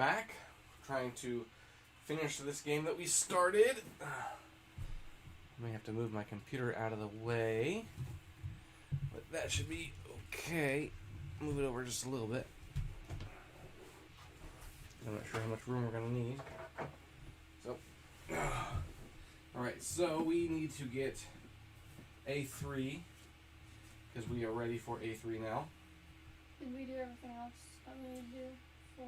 back. Trying to finish this game that we started. I may have to move my computer out of the way. But that should be okay. Move it over just a little bit. I'm not sure how much room we're going to need. So, alright, so we need to get A3, because we are ready for A3 now. Did we do everything else that we need to do for...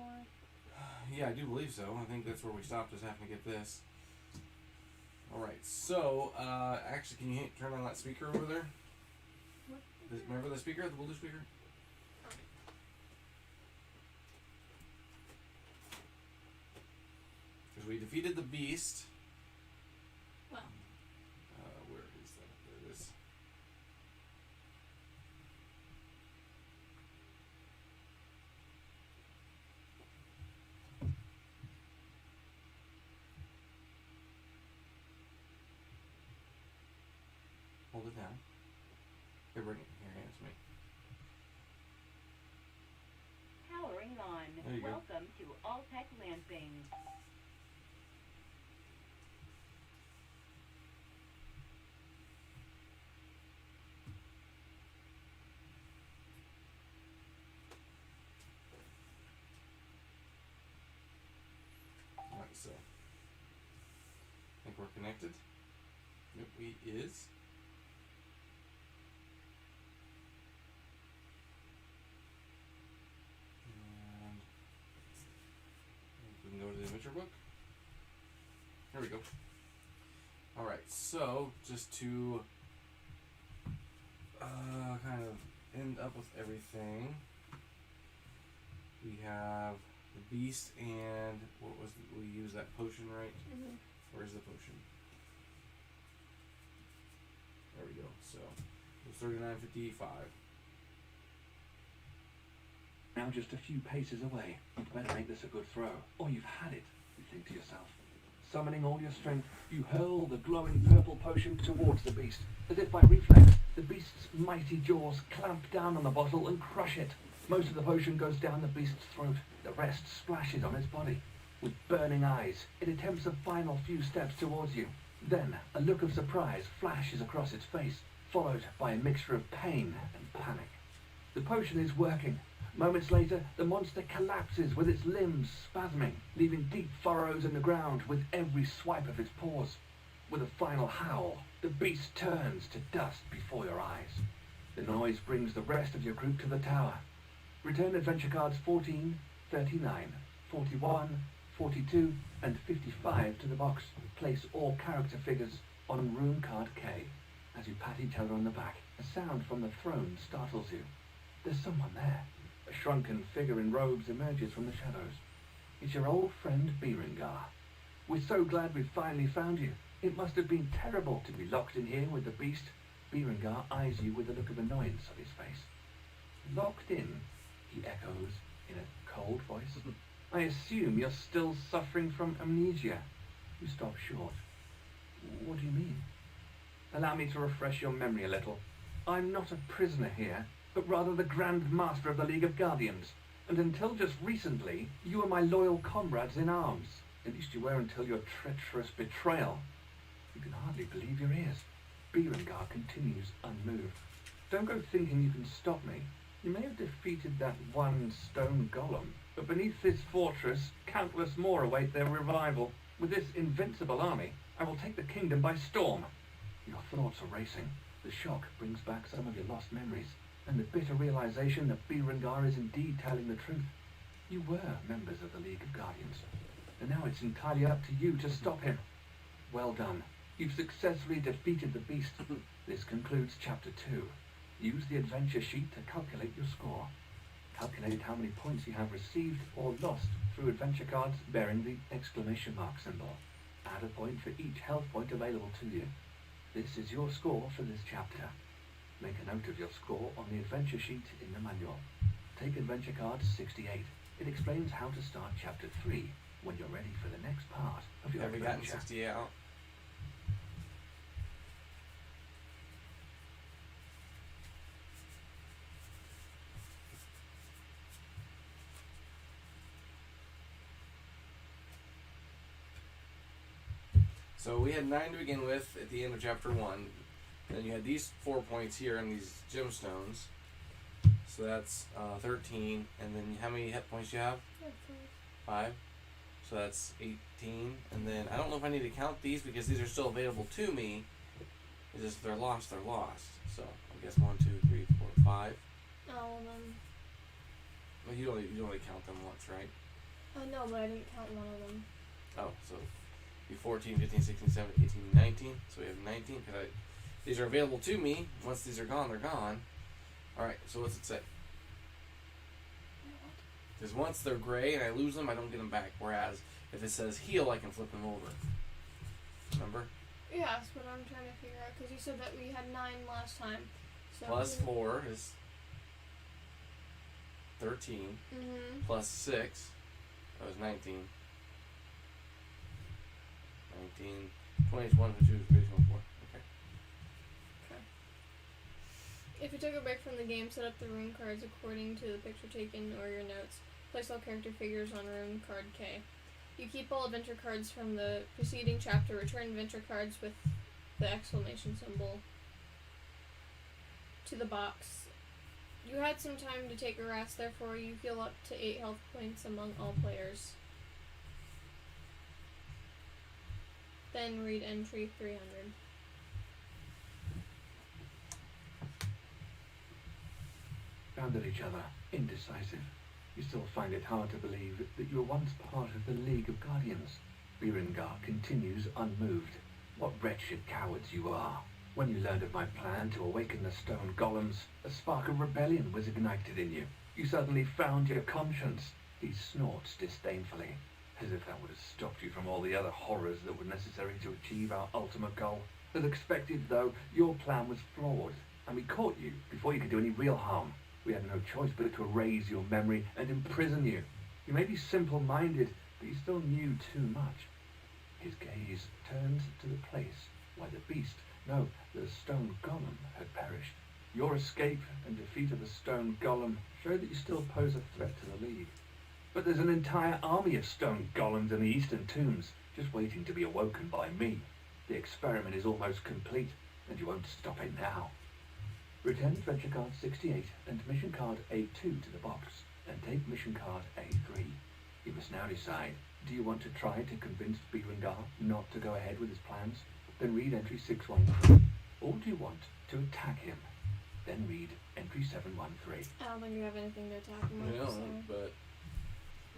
Yeah, I do believe so. I think that's where we stopped, is having to get this. Alright, so, actually, can you turn on that speaker over there? What? Remember the speaker, the Bluetooth speaker? Because we defeated the beast. Well. Where is that? There it is. Hold it down. Here, bring it. Here, hand it to me. Powering on. There you go. Welcome to All-Tech Lansing. Alright, so. I think we're connected. Yep, we is. And we can go to the adventure book. Here we go. Alright, so just to kind of end up with everything, we have the beast and what was we used that potion, right? Mm-hmm. Where's the potion? There we go. So it was 39.55. Now just a few paces away. You'd better make this a good throw, or you've had it, you think to yourself. Summoning all your strength, you hurl the glowing purple potion towards the beast. As if by reflex, the beast's mighty jaws clamp down on the bottle and crush it. Most of the potion goes down the beast's throat. The rest splashes on its body. With burning eyes, it attempts a final few steps towards you. Then, a look of surprise flashes across its face, followed by a mixture of pain and panic. The potion is working. Moments later, the monster collapses with its limbs spasming, leaving deep furrows in the ground with every swipe of its paws. With a final howl, the beast turns to dust before your eyes. The noise brings the rest of your group to the tower. Return adventure cards 14, 39, 41, 42, and 55 to the box. Place all character figures on room card K. As you pat each other on the back, a sound from the throne startles you. There's someone there. A shrunken figure in robes emerges from the shadows. It's your old friend Berengar. We're so glad we've finally found you. It must have been terrible to be locked in here with the beast. Berengar eyes you with a look of annoyance on his face. Locked in, he echoes in a cold voice. I assume you're still suffering from amnesia. You stop short. What do you mean? Allow me to refresh your memory a little. I'm not a prisoner here, but rather the Grand Master of the League of Guardians. And until just recently, you were my loyal comrades in arms. At least you were until your treacherous betrayal. You can hardly believe your ears. Berengar continues unmoved. Don't go thinking you can stop me. You may have defeated that one stone golem, but beneath this fortress, countless more await their revival. With this invincible army, I will take the kingdom by storm. Your thoughts are racing. The shock brings back some of your lost memories, and the bitter realization that Berengar is indeed telling the truth. You were members of the League of Guardians, and now it's entirely up to you to stop him. Well done. You've successfully defeated the beast. This concludes Chapter 2. Use the adventure sheet to calculate your score. Calculate how many points you have received or lost through adventure cards bearing the exclamation mark symbol. Add a point for each health point available to you. This is your score for this chapter. Make a note of your score on the adventure sheet in the manual. Take adventure card 68. It explains how to start Chapter 3 when you're ready for the next part of your Have we gotten adventure. 68 out? So we had 9 to begin with at the end of chapter 1. Then you had these 4 points here and these gemstones. So that's 13. And then how many hit points do you have? 5. So that's 18. And then I don't know if I need to count these because these are still available to me. It's just if they're lost, they're lost. So I guess 1, 2, 3, 4, 5. All of them. Well, you only count them once, right? No, but I didn't count one of them. Oh, so be 14, 15, 16, 17, 18, 19. So we have 19. These are available to me. Once these are gone, they're gone. Alright, so what's it say? Because once they're gray and I lose them, I don't get them back. Whereas if it says heal, I can flip them over. Remember? Yeah, that's what I'm trying to figure out. Because you said that we had 9 last time. So Plus 4 is 13. Mm-hmm. Plus 6. That was 19. 19. 20, 21, 22, 23, 24. Okay. If you took a break from the game, set up the rune cards according to the picture taken or your notes. Place all character figures on rune card K. You keep all adventure cards from the preceding chapter. Return adventure cards with the exclamation symbol to the box. You had some time to take a rest, therefore you heal up to 8 health points among all players. Then read entry 300. Round at each other, indecisive. You still find it hard to believe that you were once part of the League of Guardians. Berengar continues unmoved. What wretched cowards you are. When you learned of my plan to awaken the stone golems, a spark of rebellion was ignited in you. You suddenly found your conscience. He snorts disdainfully, as if that would have stopped you from all the other horrors that were necessary to achieve our ultimate goal. As expected, though, your plan was flawed, and we caught you before you could do any real harm. We had no choice but to erase your memory and imprison you. You may be simple-minded, but you still knew too much. His gaze turned to the place where the beast, no, the stone golem, had perished. Your escape and defeat of the stone golem showed that you still pose a threat to the League. But there's an entire army of stone golems in the eastern tombs, just waiting to be awoken by me. The experiment is almost complete, and you won't stop it now. Return adventure card 68 and mission card A2 to the box, and take mission card A3. You must now decide, do you want to try to convince Berengar not to go ahead with his plans? Then read entry 613. Or do you want to attack him? Then read entry 713. I don't think you have anything to attack him with. I know, but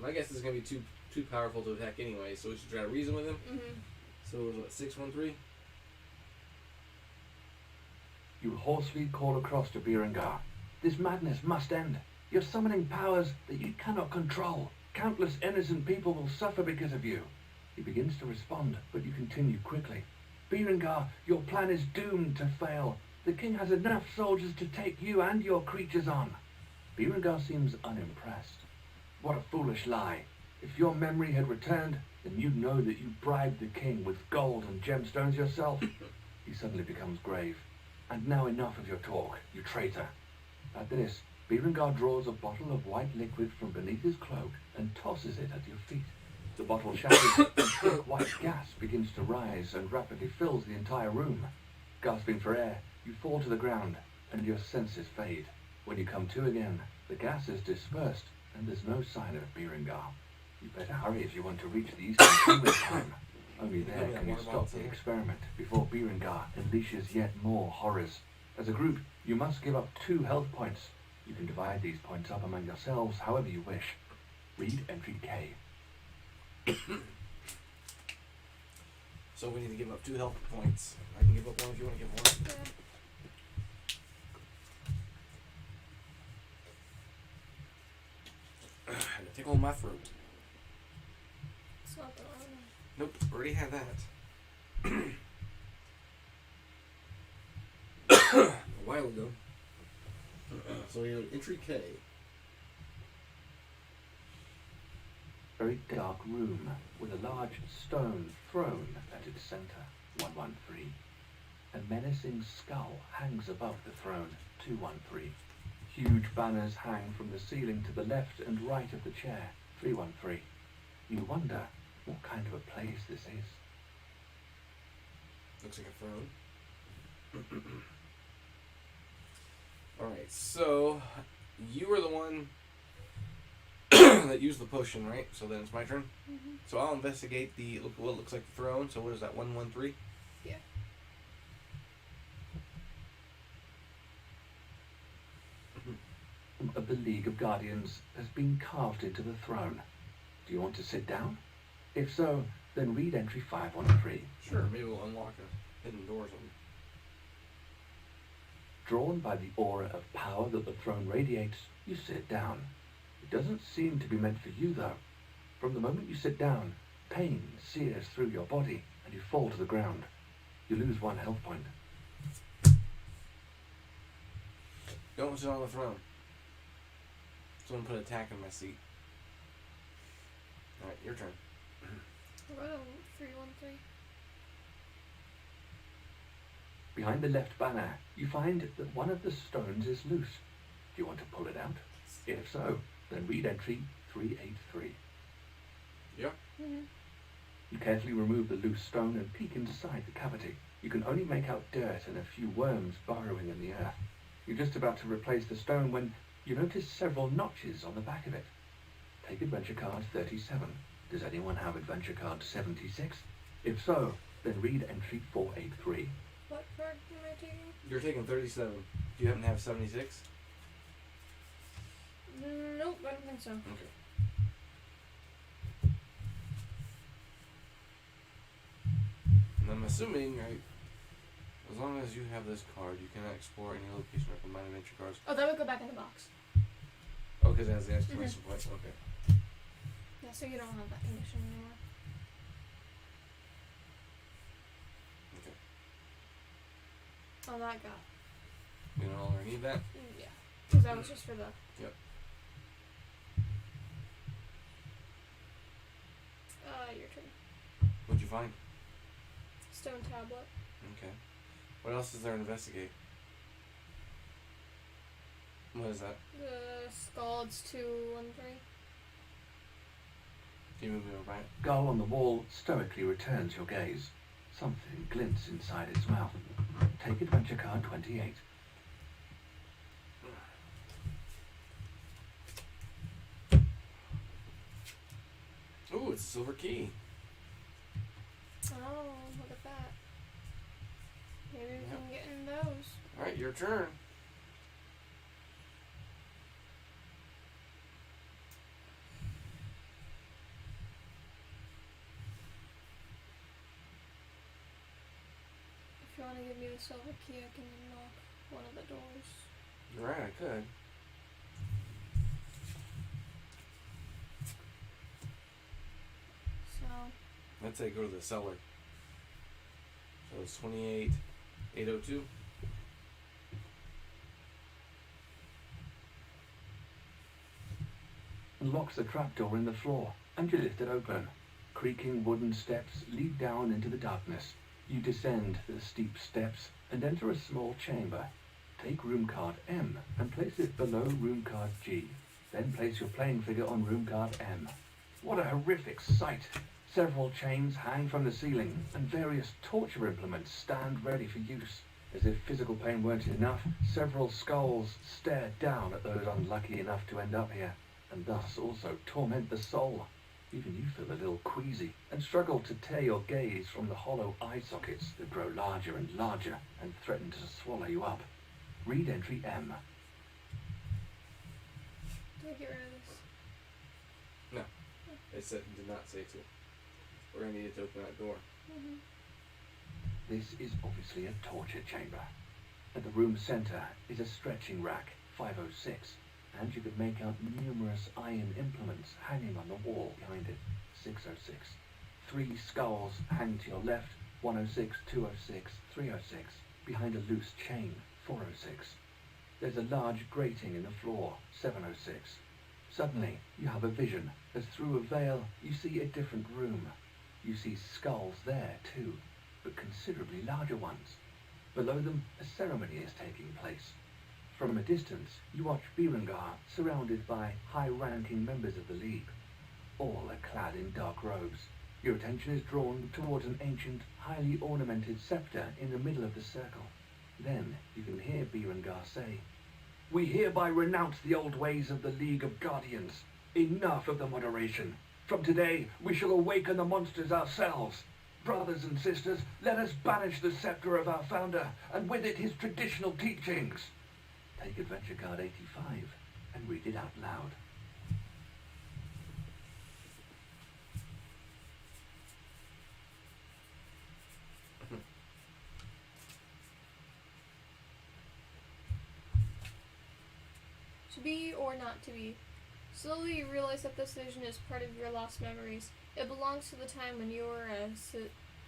my guess is going to be too powerful to attack anyway, so we should try to reason with him. Mm-hmm. So it was what, 613? You hoarsely call across to Berengar. This madness must end. You're summoning powers that you cannot control. Countless innocent people will suffer because of you. He begins to respond, but you continue quickly. Berengar, your plan is doomed to fail. The king has enough soldiers to take you and your creatures on. Berengar seems unimpressed. What a foolish lie. If your memory had returned, then you'd know that you bribed the king with gold and gemstones yourself. He suddenly becomes grave. And now enough of your talk, you traitor. At this, Berengar draws a bottle of white liquid from beneath his cloak and tosses it at your feet. The bottle shatters and thick white gas begins to rise and rapidly fills the entire room. Gasping for air, you fall to the ground and your senses fade. When you come to again, the gas is dispersed and there's no sign of Berengar. You better hurry if you want to reach the eastern tomb in time. Only there can you stop the experiment before Berengar unleashes yet more horrors. As a group, you must give up 2 health points. You can divide these points up among yourselves however you wish. Read entry K. So we need to give up 2 health points. I can give up 1 if you want to give 1. Yeah. I had to tickle my throat. It's not the one. Nope, already had that. A while ago. So we have entry K. Very dark room with a large stone throne at its center. 113. A menacing skull hangs above the throne. 213. Huge banners hang from the ceiling to the left and right of the chair. 313. You wonder what kind of a place this is. Looks like a throne. Alright, so you were the one that used the potion, right? So then it's my turn. Mm-hmm. So I'll investigate what looks like the throne. So what is that, 113? Yeah. Of the League of Guardians has been carved into the throne. Do you want to sit down? If so, then read entry 513. Sure, maybe we'll unlock a hidden door or something. Drawn by the aura of power that the throne radiates, you sit down. It doesn't seem to be meant for you, though. From the moment you sit down, pain sears through your body, and you fall to the ground. You lose 1 health point. Don't sit on the throne. Someone put attack in my seat. Alright, your turn. What about 313? Behind the left banner, you find that one of the stones is loose. Do you want to pull it out? If so, then read entry 383. Yeah. Mm-hmm. You carefully remove the loose stone and peek inside the cavity. You can only make out dirt and a few worms burrowing in the earth. You're just about to replace the stone when you notice several notches on the back of it. Take adventure card 37. Does anyone have adventure card 76? If so, then read entry 483. What card am I taking? You're taking 37. Do you happen to have 76? Nope, I don't think so. Okay. And I'm assuming, right, as long as you have this card, you cannot explore any location or combine adventure cards. Oh, that would go back in the box. Oh, because it has the exclamation points. Okay. Yeah, so you don't have that condition anymore. Okay. Oh, that got. We no longer need that. Yeah. Because that was just for the. Yep. Your turn. What'd you find? Stone tablet. Okay. What else is there to investigate? What is that? The Scald's 213. Can you move me over by it? Gull on the wall stoically returns your gaze. Something glints inside its mouth. Take adventure card 28. Ooh, it's a silver key. Oh, look at that. Maybe we can get in those. Alright, your turn. If you want to give me the silver key, I can unlock one of the doors. You're right, I could. So, Let's say go to the cellar. So it's 28,802. Unlocks the trapdoor in the floor, and you lift it open. Creaking wooden steps lead down into the darkness. You descend the steep steps and enter a small chamber. Take room card M and place it below room card G. Then place your playing figure on room card M. What a horrific sight! Several chains hang from the ceiling, and various torture implements stand ready for use. As if physical pain weren't enough, several skulls stare down at those unlucky enough to end up here, and thus also torment the soul. Even you feel a little queasy, and struggle to tear your gaze from the hollow eye sockets that grow larger and larger and threaten to swallow you up. Read entry M. do I get rid of this? No. It said, did not say to. We're going to need it to open that door. Mm-hmm. This is obviously a torture chamber. At the room's center is a stretching rack, 506, and you can make out numerous iron implements hanging on the wall behind it, 606. 3 skulls hang to your left, 106, 206, 306, behind a loose chain, 406. There's a large grating in the floor, 706. Suddenly, you have a vision, as through a veil you see a different room. You see skulls there too, but considerably larger ones. Below them, a ceremony is taking place. From a distance, you watch Berengar surrounded by high-ranking members of the League. All are clad in dark robes. Your attention is drawn towards an ancient, highly ornamented scepter in the middle of the circle. Then you can hear Berengar say, "We hereby renounce the old ways of the League of Guardians. Enough of the moderation. From today, we shall awaken the monsters ourselves. Brothers and sisters, let us banish the scepter of our founder, and with it his traditional teachings." Take adventure card 85 and read it out loud. To be or not to be. Slowly you realize that this vision is part of your lost memories. It belongs to the time when you were a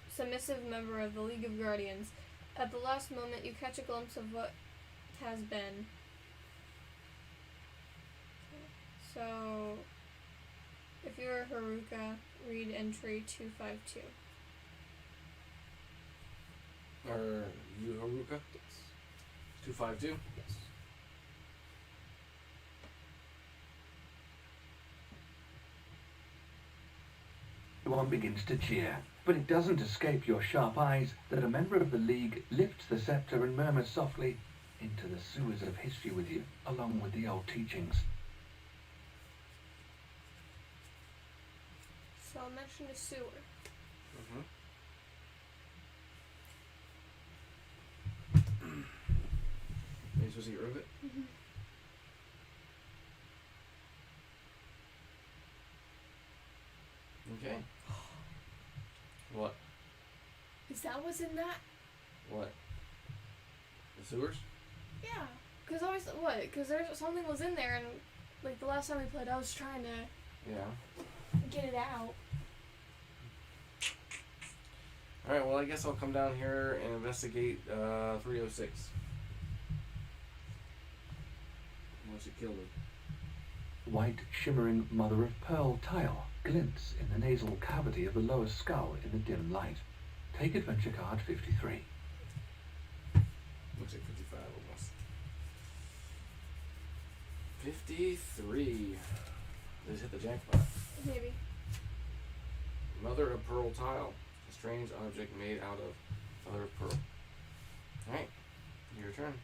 submissive member of the League of Guardians. At the last moment, you catch a glimpse of what has been. So, if you're Haruka, read entry 252. Are you Haruka? Yes. 252? Yes. Everyone begins to cheer, but it doesn't escape your sharp eyes that a member of the League lifts the scepter and murmurs softly, "Into the sewers of history with you, along with the old teachings." So I'll mention the sewer. Mm-hmm. Are you supposed to get rid of it? Mm-hmm. Okay. What? Is that what's in that? What? The sewers? Yeah. Because I was, what? Because there's something was in there, and like the last time we played, I was trying to Yeah. get it out. Alright, well I guess I'll come down here and investigate 306. Unless you killed it. White, shimmering mother-of-pearl tile glints in the nasal cavity of the lower skull in the dim light. Take adventure card 53. Looks like 55 almost. 53. Just hit the jackpot. Maybe. Mother of pearl tile. A strange object made out of mother of pearl. Alright, your turn.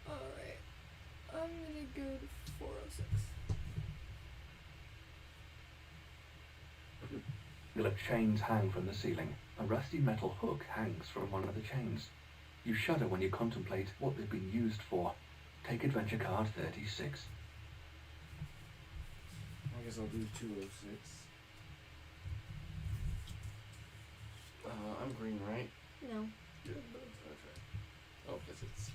Alright. I'm gonna go to 406. Chains hang from the ceiling. A rusty metal hook hangs from one of the chains. You shudder when you contemplate what they've been used for. Take adventure card 36. I guess I'll do 206. I'm green, right? No. Yeah. Oh, because it's...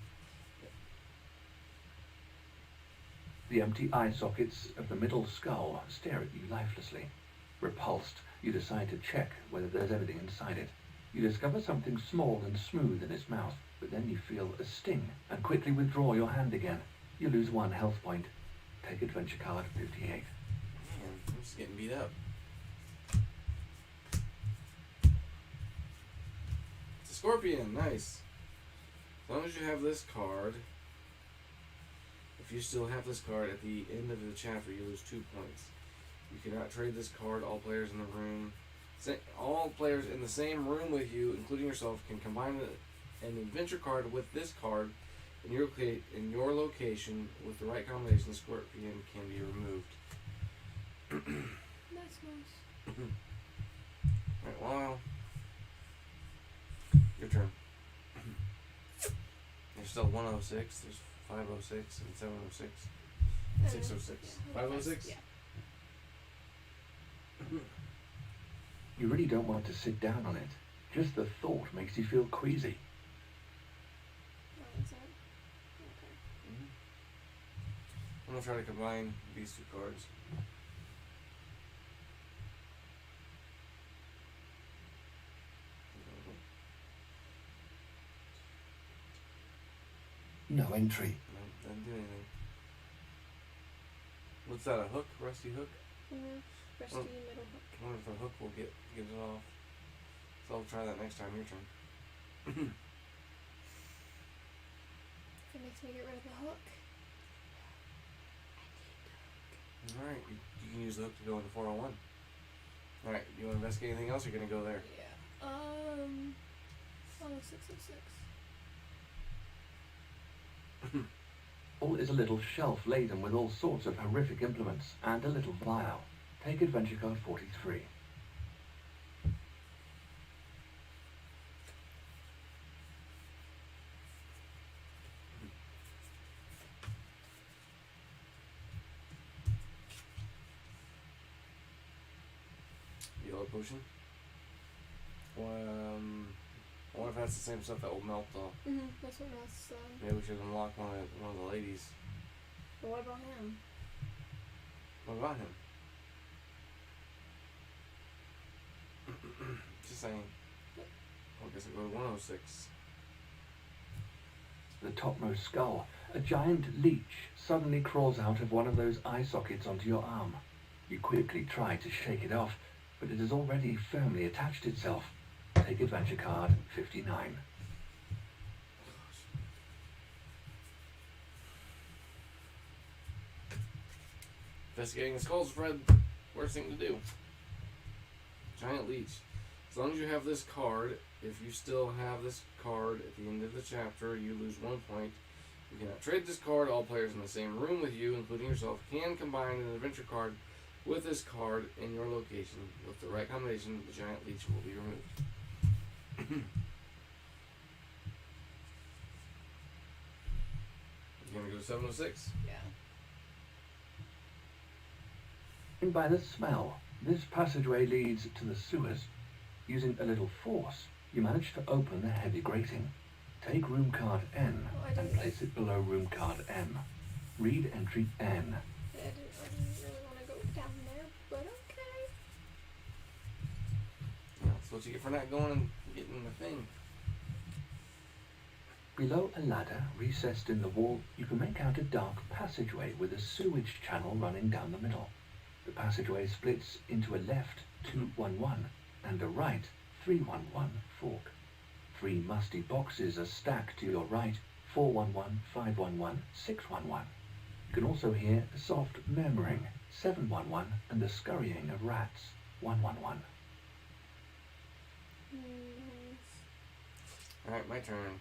The empty eye sockets of the middle skull stare at you lifelessly. Repulsed, you decide to check whether there's anything inside it. You discover something small and smooth in its mouth, but then you feel a sting and quickly withdraw your hand again. You lose 1 health point. Take adventure card 58. Man, I'm just getting beat up. It's a scorpion, nice. As long as you have this card, if you still have this card at the end of the chapter, you lose 2 points. You cannot trade this card. All players in the room, all players in the same room with you, including yourself, can combine an adventure card with this card in your location with the right combination. The scorpion can be removed. That's nice. Right, well, your turn. There's still 106. There's 506 and 706. 606. 506? Yeah. You really don't want to sit down on it. Just the thought makes you feel queasy. Oh, that's it. Okay. I'm going to try to combine these 2 cards. No entry. No, doesn't do anything. What's that, a hook? Rusty hook? Mm-hmm. Rusty Oh. middle hook. I wonder if the hook will get it off. So I'll try that next time. Your turn. If it makes me get rid of the hook. Alright, you can use the hook to go into 401. Alright, do you want to investigate anything else, or you're going to go there? Yeah. 606. All is a little shelf laden with all sorts of horrific implements and a little vial. Take adventure card 43. Yellow potion. I wonder if that's the same stuff that will melt though. That's what Matt's said. Maybe we should unlock one of the ladies. But what about him? What about him? Just saying. Well, I guess I'll go to 106. The topmost skull, a giant leech, suddenly crawls out of one of those eye sockets onto your arm. You quickly try to shake it off, but it has already firmly attached itself. Take adventure card 59. Investigating the skulls, Fred. Worst thing to do. Giant leech. As long as you have this card, if you still have this card at the end of the chapter, you lose 1 point. You cannot trade this card. All players in the same room with you, including yourself, can combine an adventure card with this card in your location. With the right combination, the giant leech will be removed. You gonna go to 706? Yeah. And by the smell, this passageway leads to the sewers. Using a little force, you manage to open the heavy grating. Take room card N and place it below room card M. Read entry N. I didn't really want to go down there, but okay. Yeah, that's what you get for not going and getting the thing. Below a ladder recessed in the wall, you can make out a dark passageway with a sewage channel running down the middle. The passageway splits into a left 211 and a right 311 fork. 3 musty boxes are stacked to your right, 411, 511, 611. You can also hear a soft murmuring, 711, and the scurrying of rats, 111. Alright, my turn.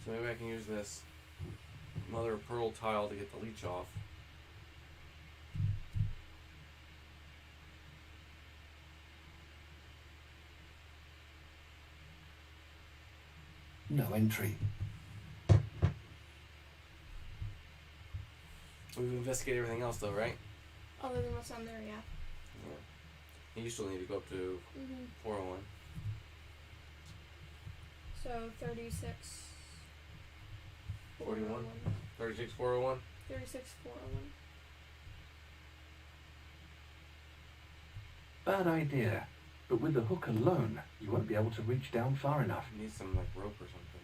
So maybe I can use this mother of pearl tile to get the leech off. No entry. We've investigated everything else though, right? Other than what's on there, yeah. You still need to go up to 401. So 36. 41? 36, 401? 36, 401. Bad idea, but with the hook alone, you won't be able to reach down far enough. You need some like rope or something.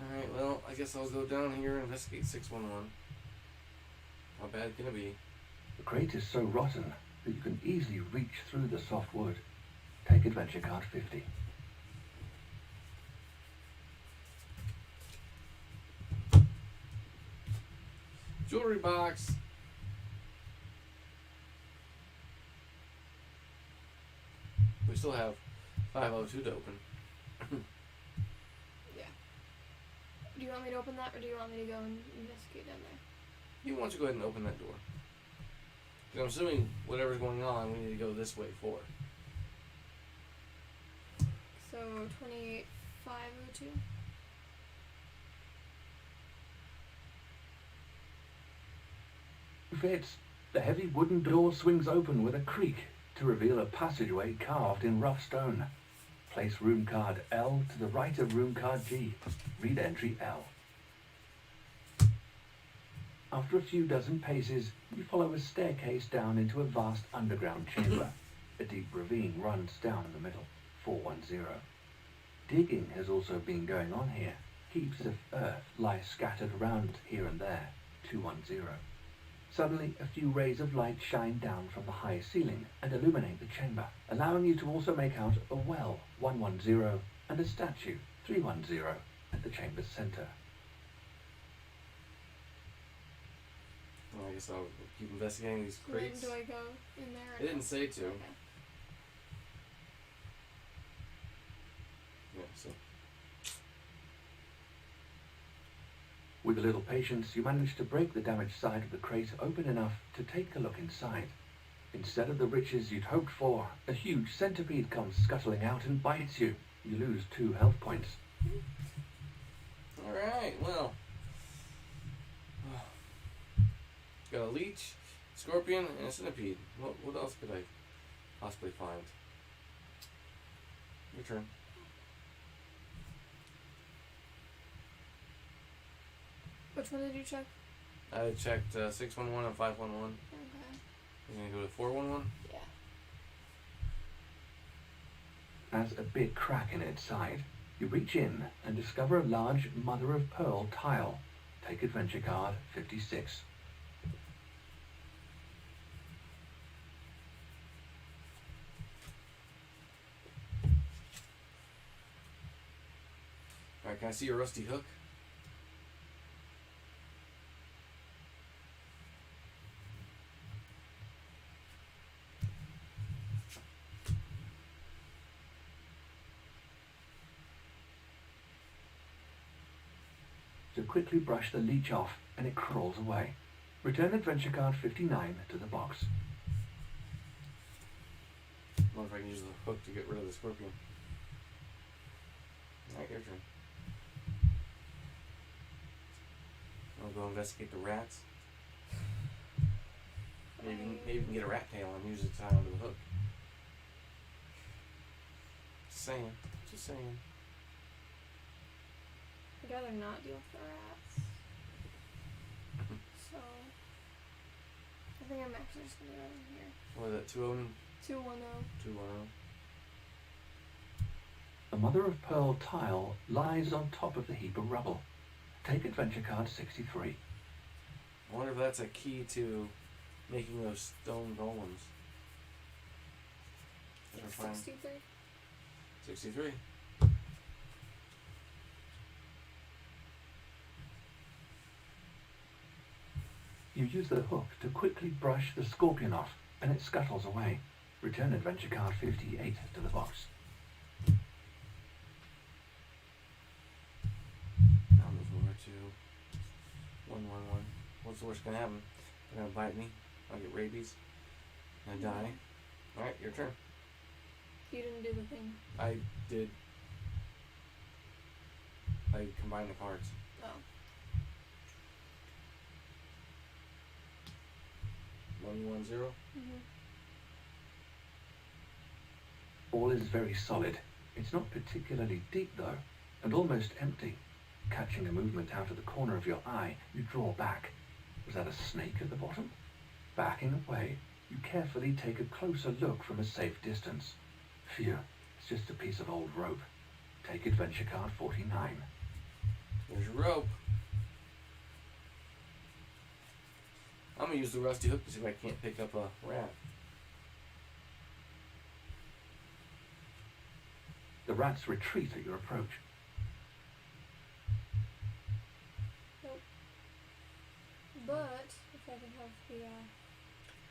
Alright, well, I guess I'll go down here and investigate 611. How bad can it be? The crate is so rotten that you can easily reach through the soft wood. Take adventure card 50. Jewelry box! We still have 502 to open. Yeah. Do you want me to open that, or do you want me to go and investigate down there? You want to go ahead and open that door. 'Cause I'm assuming whatever's going on, we need to go this way for. So 28502. Fits. The heavy wooden door swings open with a creak to reveal a passageway carved in rough stone. Place room card L to the right of room card G. Read entry L. After a few dozen paces, you follow a staircase down into a vast underground chamber. A deep ravine runs down the middle, 410. Digging has also been going on here. Heaps of earth lie scattered around here and there, 210. Suddenly, a few rays of light shine down from the high ceiling and illuminate the chamber, allowing you to also make out a well, 110, and a statue, 310, at the chamber's center. guess I'll keep investigating these So then crates. do I go in there? It didn't say to. Okay. Yeah, so. With a little patience, you manage to break the damaged side of the crate open enough to take a look inside. Instead of the riches you'd hoped for, a huge centipede comes scuttling out and bites you. You lose 2 health points. Alright, well. Got a leech, scorpion, and a centipede. What else could I possibly find? Your turn. Which one did you check? I checked 611 and 511. Okay. I'm going to go to 411. Yeah. As a big crack in its side, you reach in and discover a large mother-of-pearl tile. Take adventure card 56. Alright, can I see your rusty hook? You quickly brush the leech off and it crawls away. Return adventure card 59 to the box. I wonder if I can use the hook to get rid of the scorpion. Alright, your turn. I'll go investigate the rats. Maybe we can get a rat tail and use it to tie onto the hook. Just saying. Just saying. I'd rather not deal with the rats. So I think I'm actually just gonna go over here. What is that? 210? 210. 210. A mother-of-pearl tile lies on top of the heap of rubble. Take adventure card 63. I wonder if that's a key to making those stone golems. Better find 63. 63. You use the hook to quickly brush the scorpion off, and it scuttles away. Return adventure card 58 to the box. I'll move over to 111. What's the worst gonna happen? They're gonna bite me. I'll get rabies. I die. Alright, your turn. You didn't do the thing. I did. I combined the cards. Oh. 110. Mm-hmm. All is very solid. It's not particularly deep though, and almost empty. Catching a movement out of the corner of your eye, you draw back. Was that a snake at the bottom? Backing away, you carefully take a closer look from a safe distance. Phew, it's just a piece of old rope. Take adventure card 49. There's your rope. I'm gonna use the rusty hook to see if I can't pick up a rat. The rats retreat at your approach. Nope. But if I can have the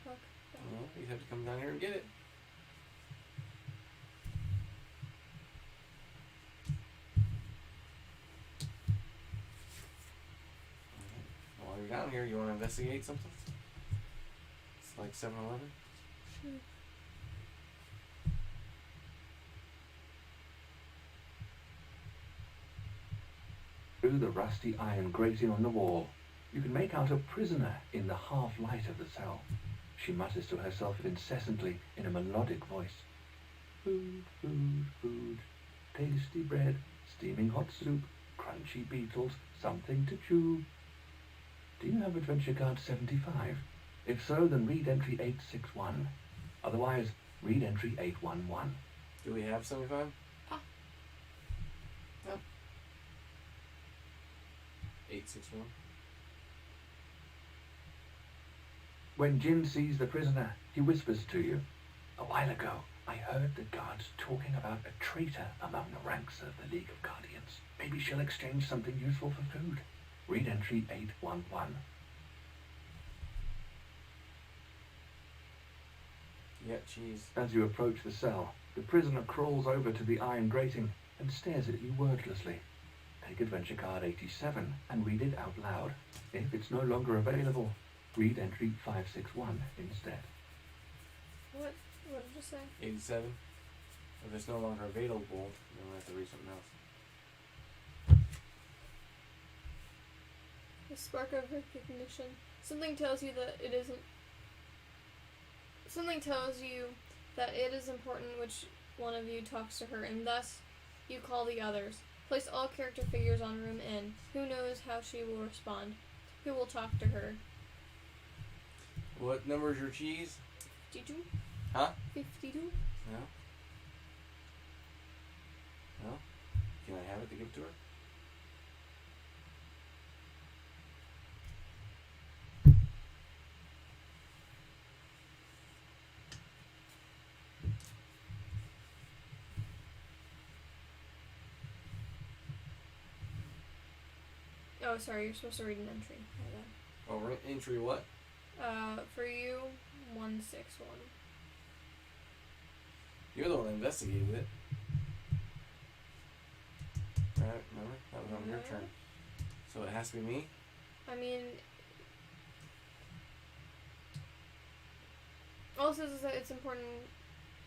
hook down. Well, you have to come down here and get it. While you're down here, you want to investigate something? It's like 7-Eleven. Sure. Through the rusty iron grating on the wall, you can make out a prisoner in the half-light of the cell. She mutters to herself incessantly in a melodic voice. Food, food, food, tasty bread, steaming hot soup, crunchy beetles, something to chew. Do you have adventure card 75? If so, then read entry 861. Otherwise, read entry 811. Do we have 75? Ah. No. 861. When Jin sees the prisoner, he whispers to you. A while ago, I heard the guards talking about a traitor among the ranks of the League of Guardians. Maybe she'll exchange something useful for food. Read entry 811. Yeah, cheese. As you approach the cell, the prisoner crawls over to the iron grating and stares at you wordlessly. Take adventure card 87 and read it out loud. If it's no longer available, read entry 561 instead. What did you say? 87. If it's no longer available, then we'll have to read something else. The spark of recognition. Something tells you that it isn't. Something tells you that it is important which one of you talks to her, and thus you call the others. Place all character figures on room N. Who knows how she will respond? Who will talk to her? What number is your cheese? 52? Huh? 52? No. No? Can I have it to give to her? Oh, sorry, you're supposed to read an entry. Oh, we're entry what? For you, 161. You're the one that investigated it. Right, remember? That was on your turn. So it has to be me? I mean, all it says is that it's important,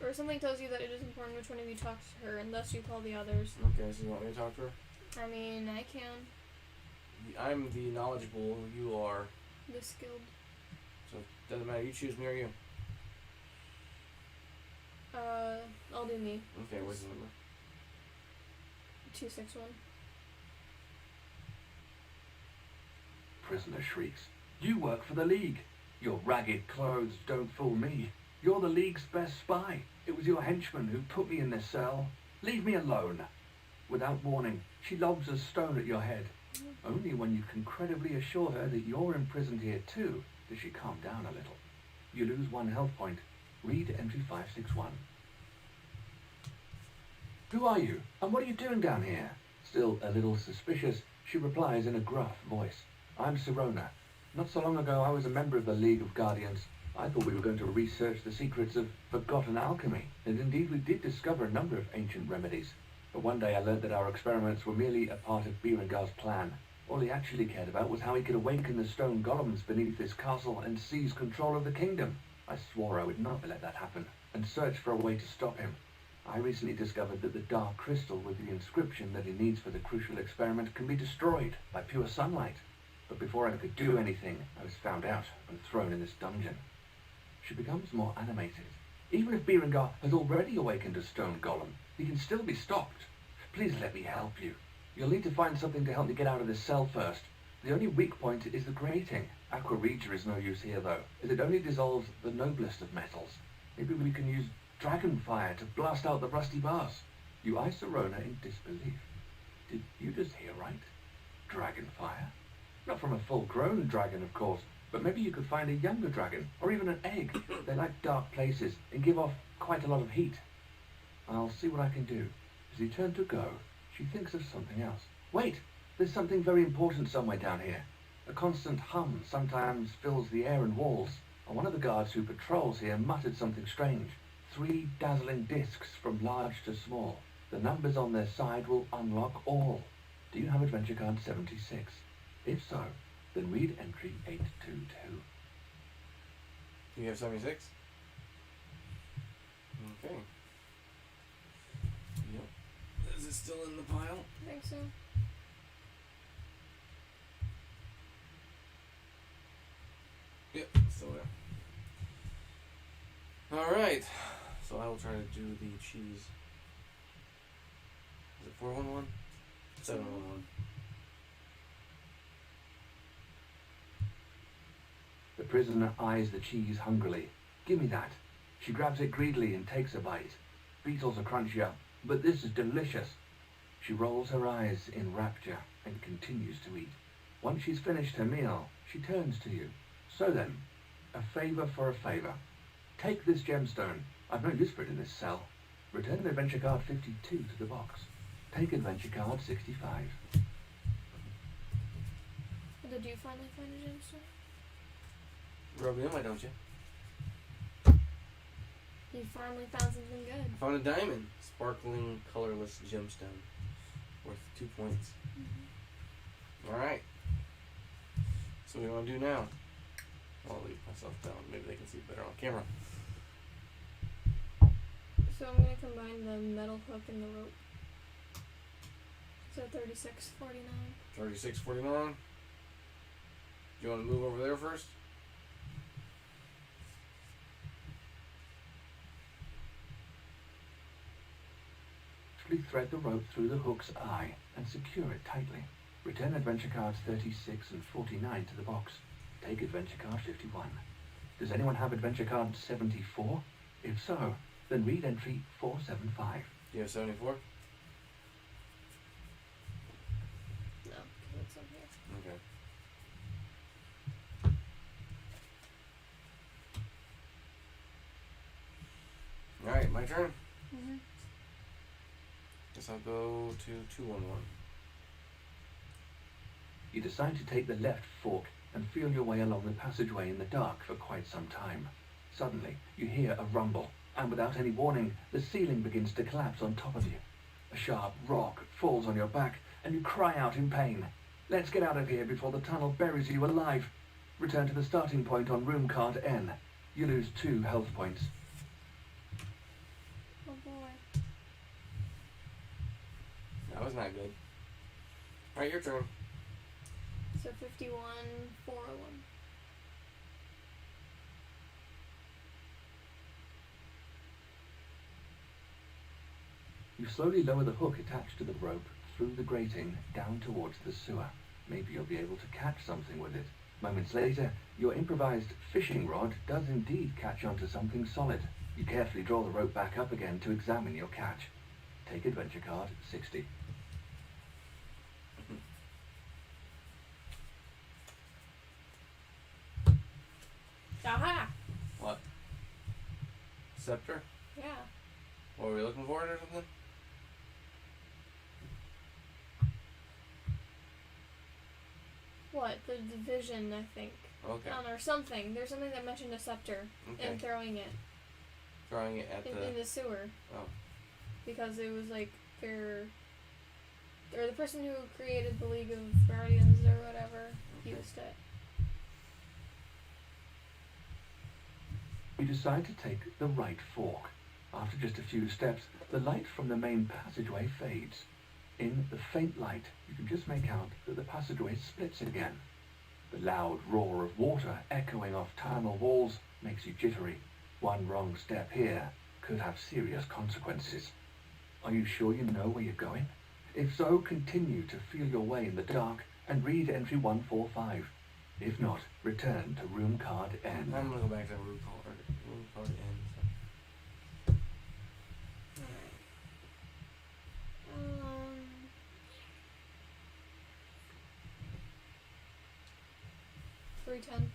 or something tells you that it is important which one of you talks to her, and thus you call the others. Okay, so you want me to talk to her? I mean, I can. I'm the knowledgeable, you are. The skilled. So it doesn't matter, you choose me or you. I'll do me. Okay, what's the number? 261. Prisoner shrieks. You work for the League. Your ragged clothes don't fool me. You're the League's best spy. It was your henchman who put me in this cell. Leave me alone. Without warning, she lobs a stone at your head. Only when you can credibly assure her that you're imprisoned here too does she calm down a little. You lose 1 health point. Read entry 561. Who are you? And what are you doing down here? Still a little suspicious, she replies in a gruff voice. I'm Sirona. Not so long ago I was a member of the League of Guardians. I thought we were going to research the secrets of forgotten alchemy, and indeed we did discover a number of ancient remedies. But one day I learned that our experiments were merely a part of Berengar's plan. All he actually cared about was how he could awaken the stone golems beneath this castle and seize control of the kingdom. I swore I would not let that happen, and searched for a way to stop him. I recently discovered that the dark crystal with the inscription that he needs for the crucial experiment can be destroyed by pure sunlight. But before I could do anything, I was found out and thrown in this dungeon. She becomes more animated. Even if Berengar has already awakened a stone golem, he can still be stopped. Please let me help you. You'll need to find something to help me get out of this cell first. The only weak point is the grating. Aqua Regia is no use here though, as it only dissolves the noblest of metals. Maybe we can use dragon fire to blast out the rusty bars. You eye Sirona in disbelief. Did you just hear right? Dragon fire? Not from a full-grown dragon, of course, but maybe you could find a younger dragon, or even an egg. They like dark places and give off quite a lot of heat. I'll see what I can do. As he turned to go, she thinks of something else. Wait! There's something very important somewhere down here. A constant hum sometimes fills the air and walls. And one of the guards who patrols here muttered something strange. 3 dazzling discs from large to small. The numbers on their side will unlock all. Do you have adventure card 76? If so, then read entry 822. Do you have 76? Okay. Yep. Is it still in the pile? I think so. Yep, still there. Alright. So I will try to do the cheese. Is it 411? 711. The prisoner eyes the cheese hungrily. Give me that. She grabs it greedily and takes a bite. Beetles are crunchier, but this is delicious. She rolls her eyes in rapture and continues to eat. Once she's finished her meal, she turns to you. So then, a favor for a favor. Take this gemstone. I've no use for it in this cell. Return adventure card 52 to the box. Take adventure card 65. Did you finally find a gemstone? Rub me in, why don't you? You finally found something good. I found a diamond. Sparkling, colorless gemstone. Worth 2 points. Alright. So what do you want to do now? I'll leave myself down. Maybe they can see better on camera. So I'm gonna combine the metal hook and the rope. So 36.49. 36.49. Do you want to move over there first? Thread the rope through the hook's eye and secure it tightly. Return adventure cards 36 and 49 to the box. Take adventure card 51. Does anyone have adventure card 74? If so, then read entry 475. Do you have 74? No, it's up here. Okay. Alright, my turn. Mm-hmm. Guess I'll go to 211. You decide to take the left fork and feel your way along the passageway in the dark for quite some time. Suddenly, you hear a rumble, and without any warning, the ceiling begins to collapse on top of you. A sharp rock falls on your back, and you cry out in pain. Let's get out of here before the tunnel buries you alive. Return to the starting point on room card N. You lose 2 health points. Oh boy. That was not good. Alright, your turn. So 51.401. You slowly lower the hook attached to the rope through the grating down towards the sewer. Maybe you'll be able to catch something with it. Moments later, your improvised fishing rod does indeed catch onto something solid. You carefully draw the rope back up again to examine your catch. Take adventure card 60. Aha! What? Scepter? Yeah. What were we looking for it or something? What? The division, I think. Okay. Or something. There's something that mentioned a scepter. Okay. And throwing it. Throwing it at In the sewer. Oh. Because it was like or the person who created the League of Guardians or whatever used it. You decide to take the right fork. After just a few steps, the light from the main passageway fades. In the faint light, you can just make out that the passageway splits again. The loud roar of water echoing off tunnel walls makes you jittery. One wrong step here could have serious consequences. Are you sure you know where you're going? If so, continue to feel your way in the dark and read entry 145. If not, return to room card N. I'm gonna go back to room card N. Alright. 310.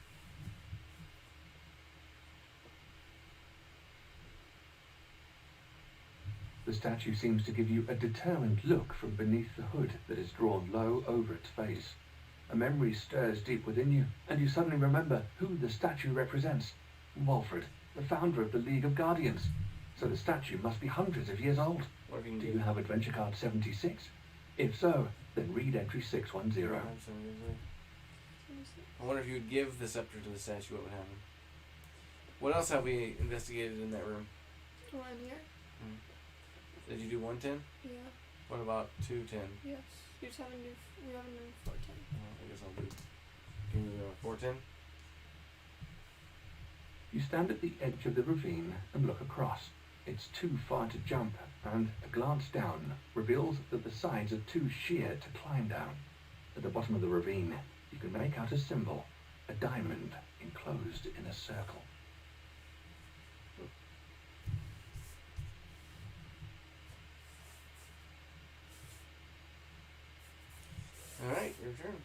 The statue seems to give you a determined look from beneath the hood that is drawn low over its face. A memory stirs deep within you, and you suddenly remember who the statue represents. Walfred, the founder of the League of Guardians. So the statue must be hundreds of years old. What can Do you have adventure card 76? If so, then read entry 610. I wonder if you would give the scepter to the statue, what would happen? What else have we investigated in that room? One here? Did you do 110? Yeah. What about 210? Yes. We haven't done 410. I guess I'll do. Can you do 410? You stand at the edge of the ravine and look across. It's too far to jump, and a glance down reveals that the sides are too sheer to climb down. At the bottom of the ravine, you can make out a symbol, a diamond enclosed in a circle. Alright, your turn.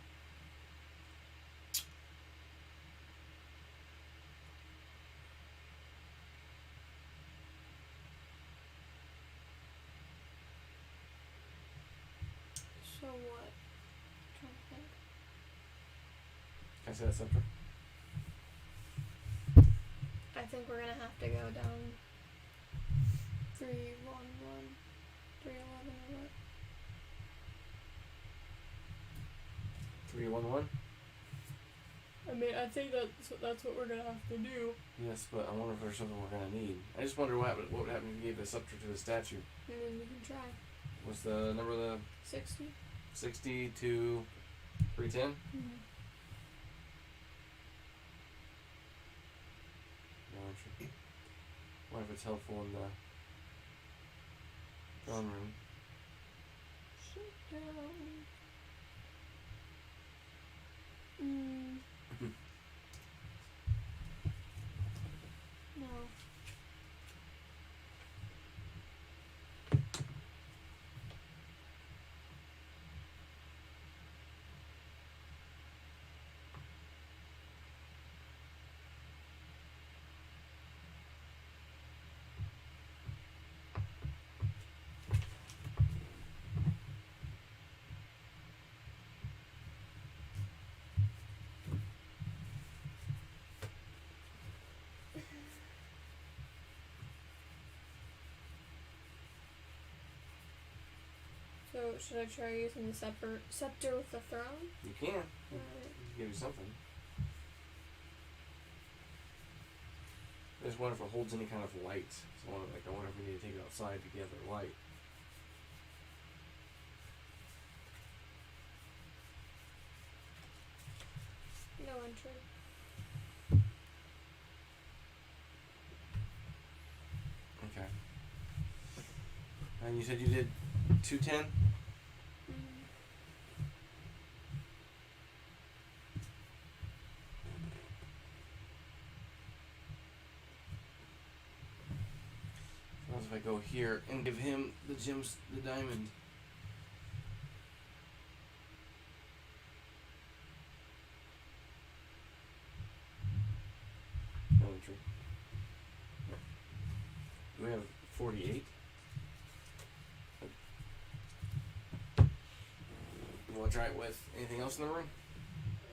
So what? Trying to think. Can I say that scepter? I think we're gonna have to go down 311. 311 or what? 311? I mean, I think that's what we're gonna have to do. Yes, but I wonder if there's something we're gonna need. I just wonder what would happen if you gave the scepter to the statue. And then we can try. What's the number of the 60. 60 to 310? Mm-hmm. No entry. What if it's helpful in the throne room? Shut down. No. So, should I try using the scepter with the throne? You can. Alright. Give you something. I just wonder if it holds any kind of light. So I wonder if we need to take it outside to gather light. No entry. Okay. And you said you did 210? Suppose if I go here and give him the gems, the diamond. No entry. Do we have 48? You want to try it with anything else in the room?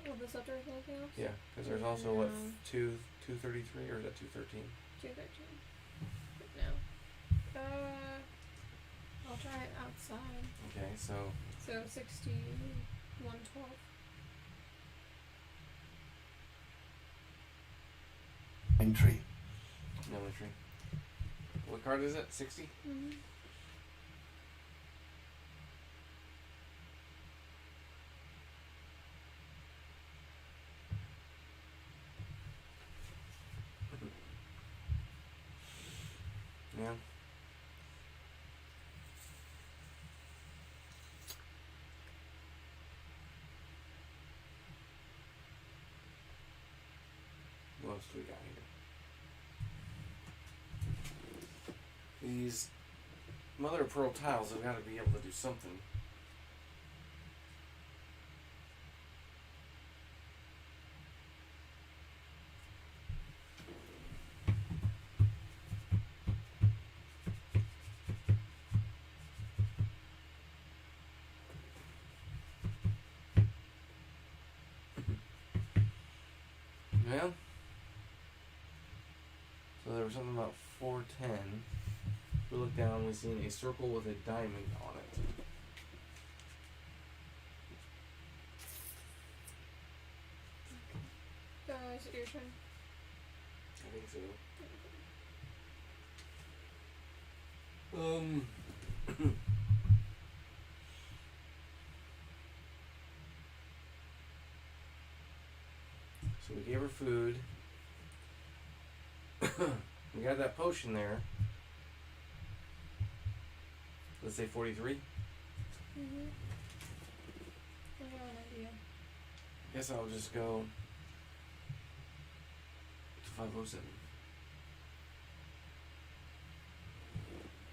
Will the scepter with anything else? Yeah, because there's also what, No. 233 or is that 213? 213. No. I'll try it outside. Okay, so So 60, 112. Entry. no entry. What card is it? 60? Mm-hmm. Yeah. What else do we got here? These mother of pearl tiles have got to be able to do something. Well, so there was something about 410. We look down, we see a circle with a diamond on it. Is it your turn? I think so. So we gave her food. We got that potion there. Let's say 43. Mm-hmm. I have an idea. Guess I'll just go to 507.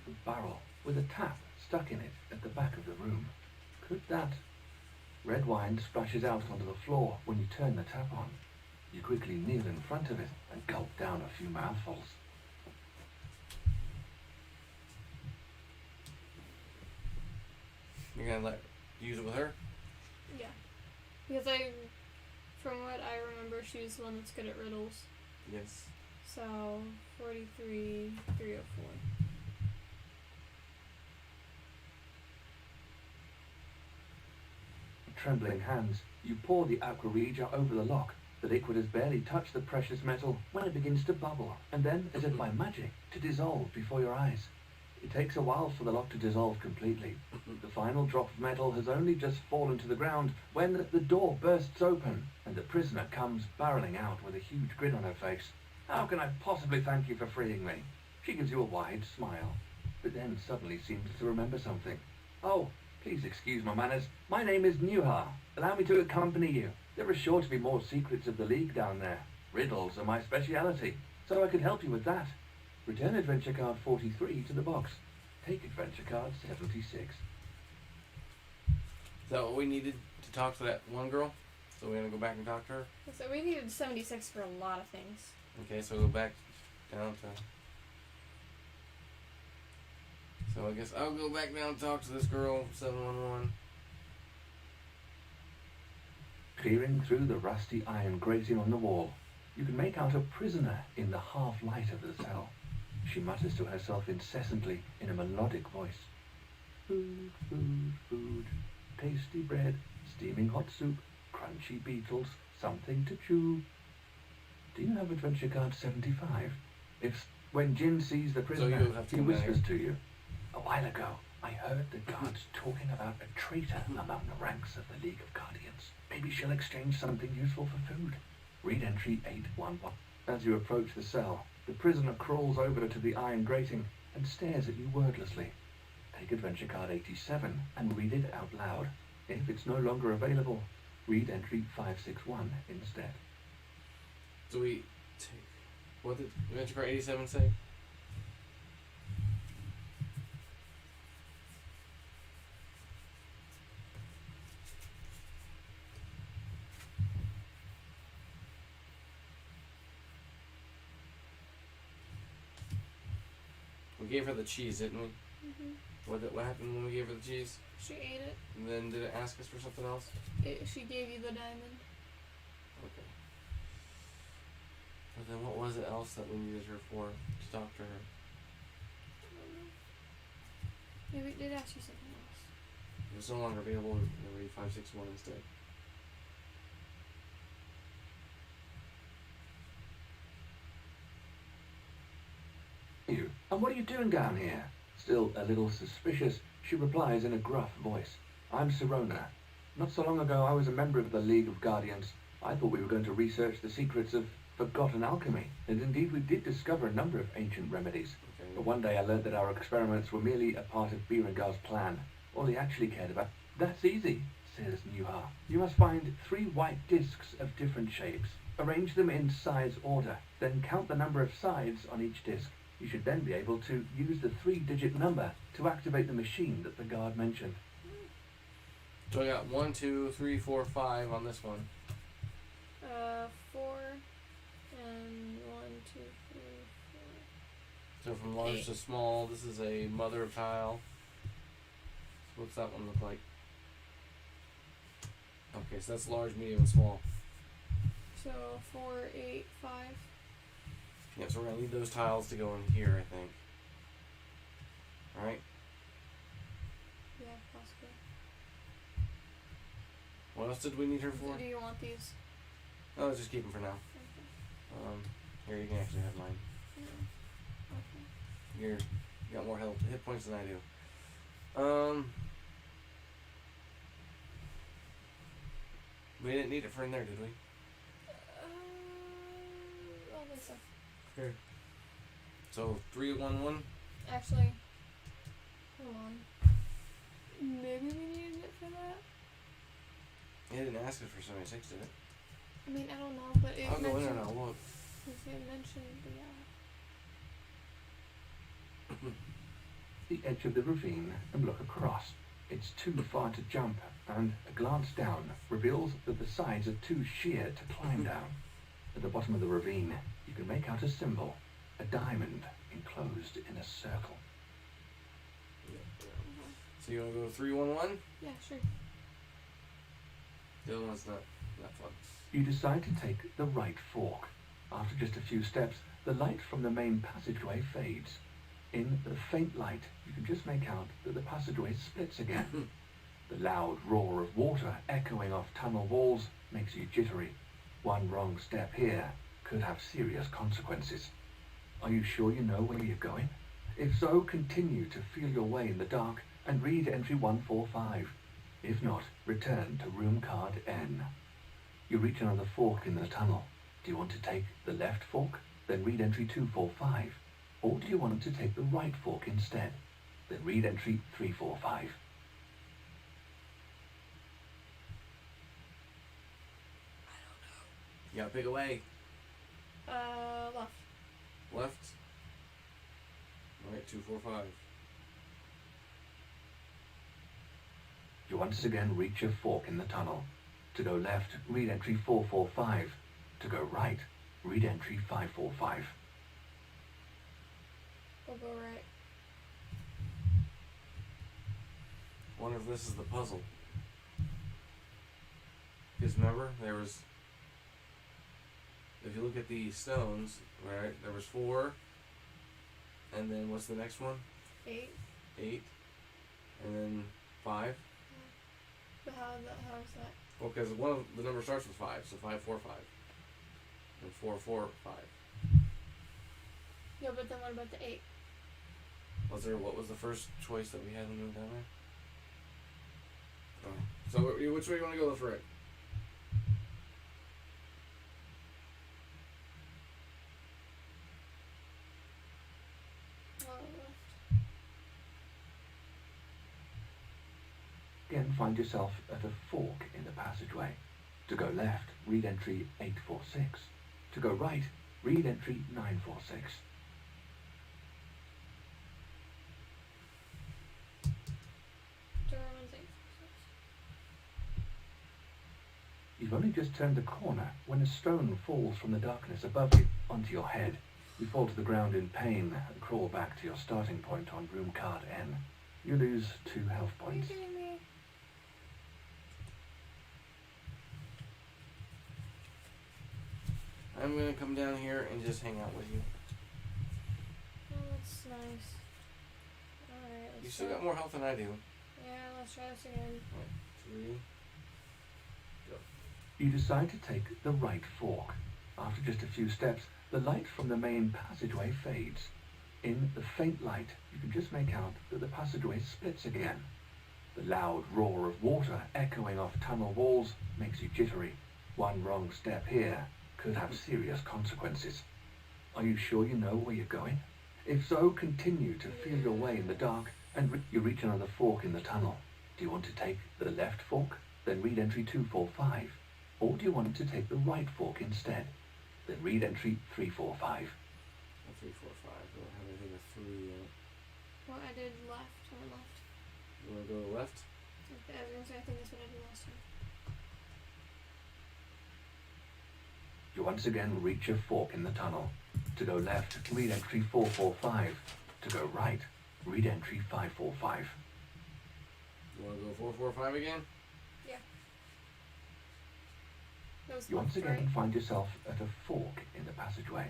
A barrel with a tap stuck in it at the back of the room. Could that? Red wine splashes out onto the floor when you turn the tap on. You quickly kneel in front of it and gulp down a few mouthfuls. You're gonna use it with her? Yeah. Because from what I remember, she's the one that's good at riddles. Yes. So, 43, 304. trembling hands, you pour the aqua regia over the lock. The liquid has barely touched the precious metal when it begins to bubble, and then, as if by magic, to dissolve before your eyes. It takes a while for the lock to dissolve completely. The final drop of metal has only just fallen to the ground when the door bursts open, and the prisoner comes barreling out with a huge grin on her face. "How can I possibly thank you for freeing me?" She gives you a wide smile, but then suddenly seems to remember something. "Oh, please excuse my manners. My name is Nuha. Allow me to accompany you. There are sure to be more secrets of the League down there. Riddles are my speciality, so I could help you with that. Return adventure card 43 to the box. Take adventure card 76. Is that what we needed to talk to that one girl? So we're gonna go back and talk to her? So we needed 76 for a lot of things. Okay, so go back down to... So I guess I'll go back down and talk to this girl, 711. Peering through the rusty iron grating on the wall, you can make out a prisoner in the half-light of the cell. She mutters to herself incessantly in a melodic voice. Food, food, food. Tasty bread, steaming hot soup, crunchy beetles, something to chew. Do you have adventure card 75? When Jin sees the prisoner, you'll have to he come back whispers here. to you. "A while ago, I heard the guards talking about a traitor among the ranks of the League of Guardians. Maybe she'll exchange something useful for food." Read entry 811. As you approach the cell, the prisoner crawls over to the iron grating and stares at you wordlessly. Take adventure card 87 and read it out loud. If it's no longer available, read entry 561 instead. So we take... What did adventure card 87 say? We gave her the cheese, didn't we? Mm-hmm. What happened when we gave her the cheese? She ate it. And then did it ask us for something else? She gave you the diamond. Okay. But then what was it else that we needed her for to talk to her? I don't know. Maybe it did ask you something else. It was no longer available. We'll read 561 instead. You. "And what are you doing down here?" Still a little suspicious, she replies in a gruff voice. "I'm Sirona. Not so long ago I was a member of the League of Guardians. I thought we were going to research the secrets of forgotten alchemy, and indeed we did discover a number of ancient remedies. Okay. But one day I learned that our experiments were merely a part of Berengar's plan. All he actually cared about... That's easy, says Nuha. You must find 3 white discs of different shapes. Arrange them in size order, then count the number of sides on each disc. You should then be able to use the 3-digit number to activate the machine that the guard mentioned." So I got 1, 2, 3, 4, 5 on this one. 4 and 1, 2, 3, 4. So from large to small, this is a mother of tile. So what's that one look like? Okay, so that's large, medium, and small. So 4, 8, 5. Yeah, so we're gonna need those tiles to go in here, I think. Alright? Yeah, possibly. What else did we need her for? Do you want these? Oh, let's just keep them for now. Okay. Here, you can actually have mine. Yeah. Okay. Here, you got more hit points than I do. We didn't need it for in there, did we? I don't think so. Here. So 311. Actually, hold on. Maybe we needed it for that? It didn't ask us for 76, did it? I mean, I don't know, but it I'll go in there mentioned... and I'll look. It mentioned the, The edge of the ravine and look across. It's too far to jump, and a glance down reveals that the sides are too sheer to climb down. At the bottom of the ravine, you can make out a symbol, a diamond enclosed in a circle. So you want to go 311? Yeah, sure. The other one's not fun. You decide to take the right fork. After just a few steps, the light from the main passageway fades. In the faint light, you can just make out that the passageway splits again. The loud roar of water echoing off tunnel walls makes you jittery. One wrong step here could have serious consequences. Are you sure you know where you're going? If so, continue to feel your way in the dark and read entry 145. If not, return to room card N. You reach another fork in the tunnel. Do you want to take the left fork? Then read entry 245. Or do you want to take the right fork instead? Then read entry 345. You gotta pick away. Left. Left. Alright, 245. You once again reach a fork in the tunnel. To go left, read entry 445. To go right, read entry 545. We'll go right. Wonder if this is the puzzle. Because remember, there was... If you look at the stones, right, there was 4. And then what's the next one? 8. 8. And then 5. But how is that? Well, because one of the number starts with 5, so 5, 4, 5. And 4, 4, 5. Yeah, but then what about the 8? What was the first choice that we had when we went down there? Oh. So which way do you want to go, left or right? Left. Again, find yourself at a fork in the passageway. To go left, read entry 846. To go right, read entry 946. German's 8. You've only just turned the corner when a stone falls from the darkness above you onto your head. You fall to the ground in pain and crawl back to your starting point on room card N. You lose 2 health Are you points. kidding me? I'm going to come down here and just hang out with you. Oh, that's nice. Alright, let's You still try. got more health than I do. Yeah, let's try this again. 3. You decide to take the right fork. After just a few steps, the light from the main passageway fades. In the faint light, you can just make out that the passageway splits again. The loud roar of water echoing off tunnel walls makes you jittery. One wrong step here could have serious consequences. Are you sure you know where you're going? If so, continue to feel your way in the dark and you reach another fork in the tunnel. Do you want to take the left fork? Then read entry 245. Or do you want to take the right fork instead? Then read entry 345. 3, 4, 5. I don't have anything with 3 yet. Well, I did left. I went left. You want to go to the left? Okay, I was gonna say, I think that's what I did last time. You once again reach a fork in the tunnel. To go left, read entry 445. To go right, read entry 545. You want to go 4, 4, 5 again? Yeah. That was You once left, again right? find yourself at a fork in the passageway.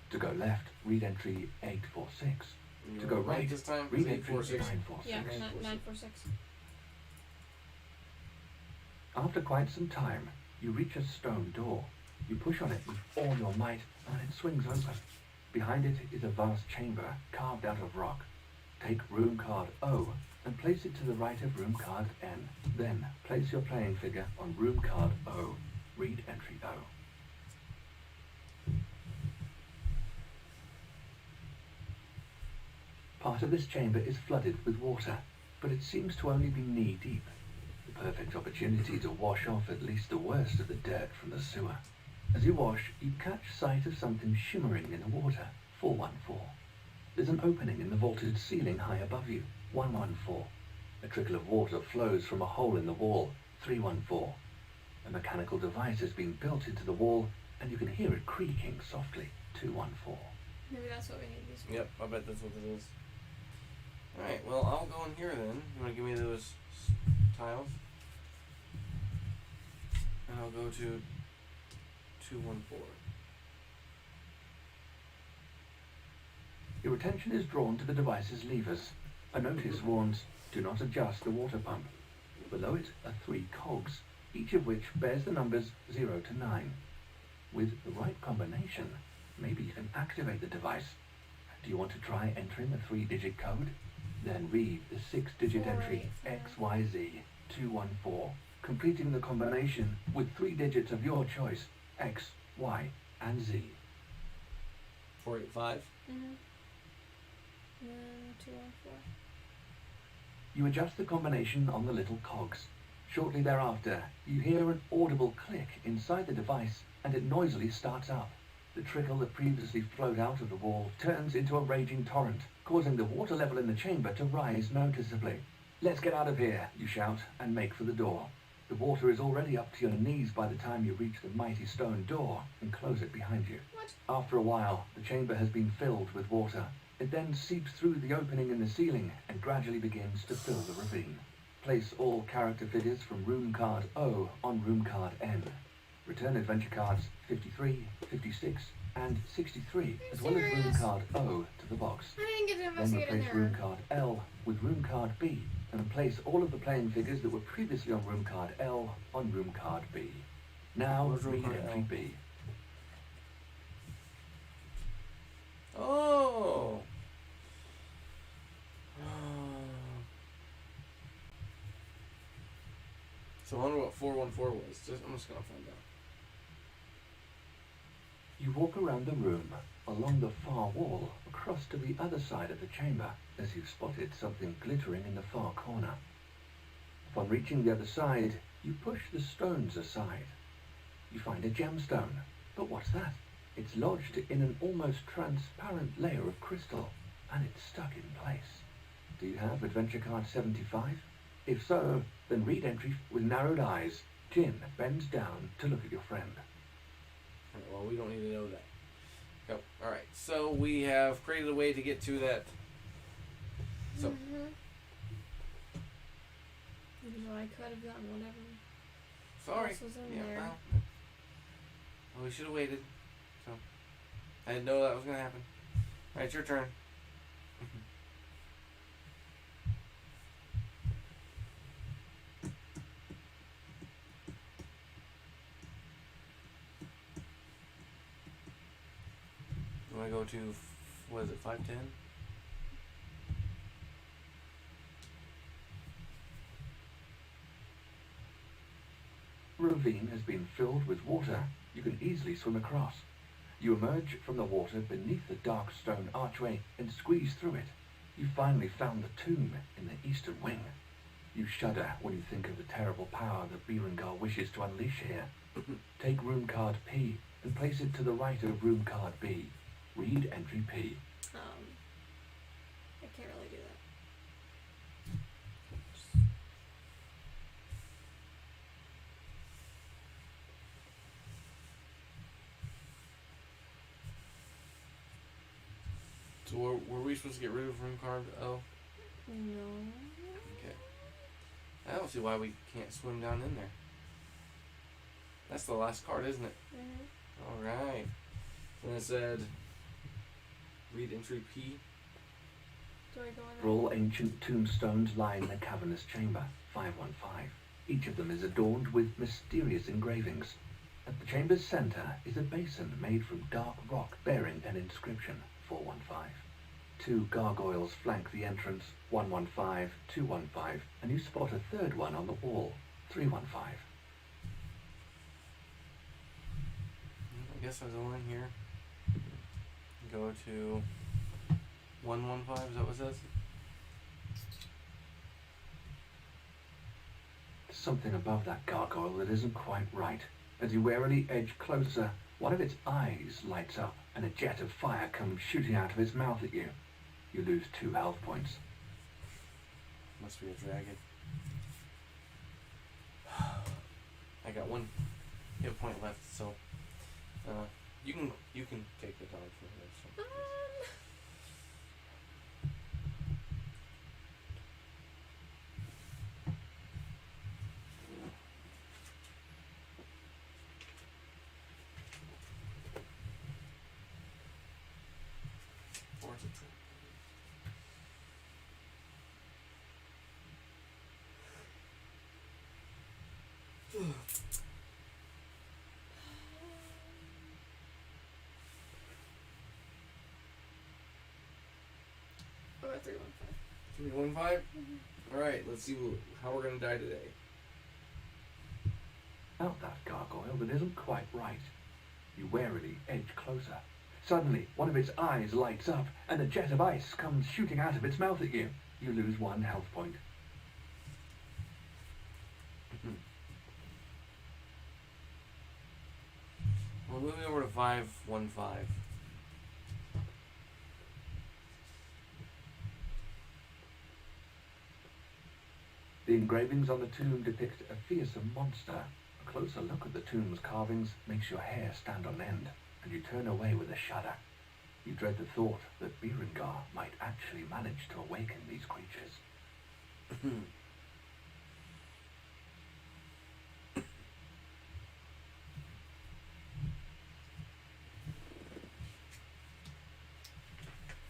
To go left, read entry 846. You To wanna go right, this time? read 8, entry 4, 6. 946. Yeah, 946. 946. After quite some time, you reach a stone door. You push on it with all your might, and it swings open. Behind it is a vast chamber carved out of rock. Take room card O and place it to the right of room card N. Then place your playing figure on room card O. Read entry O. Part of this chamber is flooded with water, but it seems to only be knee-deep. The perfect opportunity to wash off at least the worst of the dirt from the sewer. As you wash, you catch sight of something shimmering in the water. 414. There's an opening in the vaulted ceiling high above you. 114. A trickle of water flows from a hole in the wall. 314. A mechanical device has been built into the wall, and you can hear it creaking softly. 214. Maybe that's what we need these for. Yep, I bet that's what this is. Alright, well, I'll go in here then. You want to give me those tiles? And I'll go to 214. Your attention is drawn to the device's levers. A notice warns, do not adjust the water pump. Below it are 3 cogs, each of which bears the numbers 0 to 9. With the right combination, maybe you can activate the device. Do you want to try entering a 3-digit code? Then read the 6-digit entry XYZ 214, completing the combination with 3 digits of your choice, X, Y, and Z. 485. And 214. You adjust the combination on the little cogs. Shortly thereafter, you hear an audible click inside the device and it noisily starts up. The trickle that previously flowed out of the wall turns into a raging torrent, causing the water level in the chamber to rise noticeably. "Let's get out of here," you shout, and make for the door. The water is already up to your knees by the time you reach the mighty stone door and close it behind you. What? After a while, the chamber has been filled with water. It then seeps through the opening in the ceiling and gradually begins to fill the ravine. Place all character figures from room card O on room card N. Return adventure cards 53, 56, and 63, as well as room serious? card O to the box. I didn't get to Then investigate in replace there. room card L with room card B, and place all of the playing figures that were previously on room card L on room card B. Now Where's room read card entry L? B. Oh. So I wonder what 414 was. I'm just gonna find out. You walk around the room, along the far wall, across to the other side of the chamber, as you've spotted something glittering in the far corner. Upon reaching the other side, you push the stones aside. You find a gemstone, but what's that? It's lodged in an almost transparent layer of crystal, and it's stuck in place. Do you have adventure card 75? If so, then read entry with narrowed eyes. Jin bends down to look at your friend. Alright, well, we don't need to know that. Go. Alright, so we have created a way to get to that. So, Even though I could have gotten whatever sorry. else was in Yeah, there. well, we should have waited. So, I didn't know that was going to happen. Alright, it's your turn. You want to go to, what is it, 510? Ravine has been filled with water. You can easily swim across. You emerge from the water beneath the dark stone archway and squeeze through it. You finally found the tomb in the eastern wing. You shudder when you think of the terrible power that Berengar wishes to unleash here. Take room card P and place it to the right of room card B. Read entry P. I can't really do that. So were we supposed to get rid of room card O? No. Okay. I don't see why we can't swim down in there. That's the last card, isn't it? Mm-hmm. Alright. And it said, read entry P. Do I go in For all ancient tombstones lie in the cavernous chamber, 515. Each of them is adorned with mysterious engravings. At the chamber's center is a basin made from dark rock bearing an inscription, 415. 2 gargoyles flank the entrance, 115, 215, and you spot a third one on the wall, 315. I guess I go in here. Go to 115, is that what it says? There's something above that gargoyle that isn't quite right. As you warily edge closer, one of its eyes lights up, and a jet of fire comes shooting out of its mouth at you. You lose 2 health points. Must be a dragon. I got 1 hit point left, so you can take the dodge from this. So. Or is it true? I'll go 315. 315? Mm-hmm. Alright, let's see how we're gonna die today. Out that gargoyle that isn't quite right. You warily edge closer. Suddenly, one of its eyes lights up, and a jet of ice comes shooting out of its mouth at you. You lose 1 health point. We're moving over to 515. The engravings on the tomb depict a fearsome monster. A closer look at the tomb's carvings makes your hair stand on end, and you turn away with a shudder. You dread the thought that Berengar might actually manage to awaken these creatures.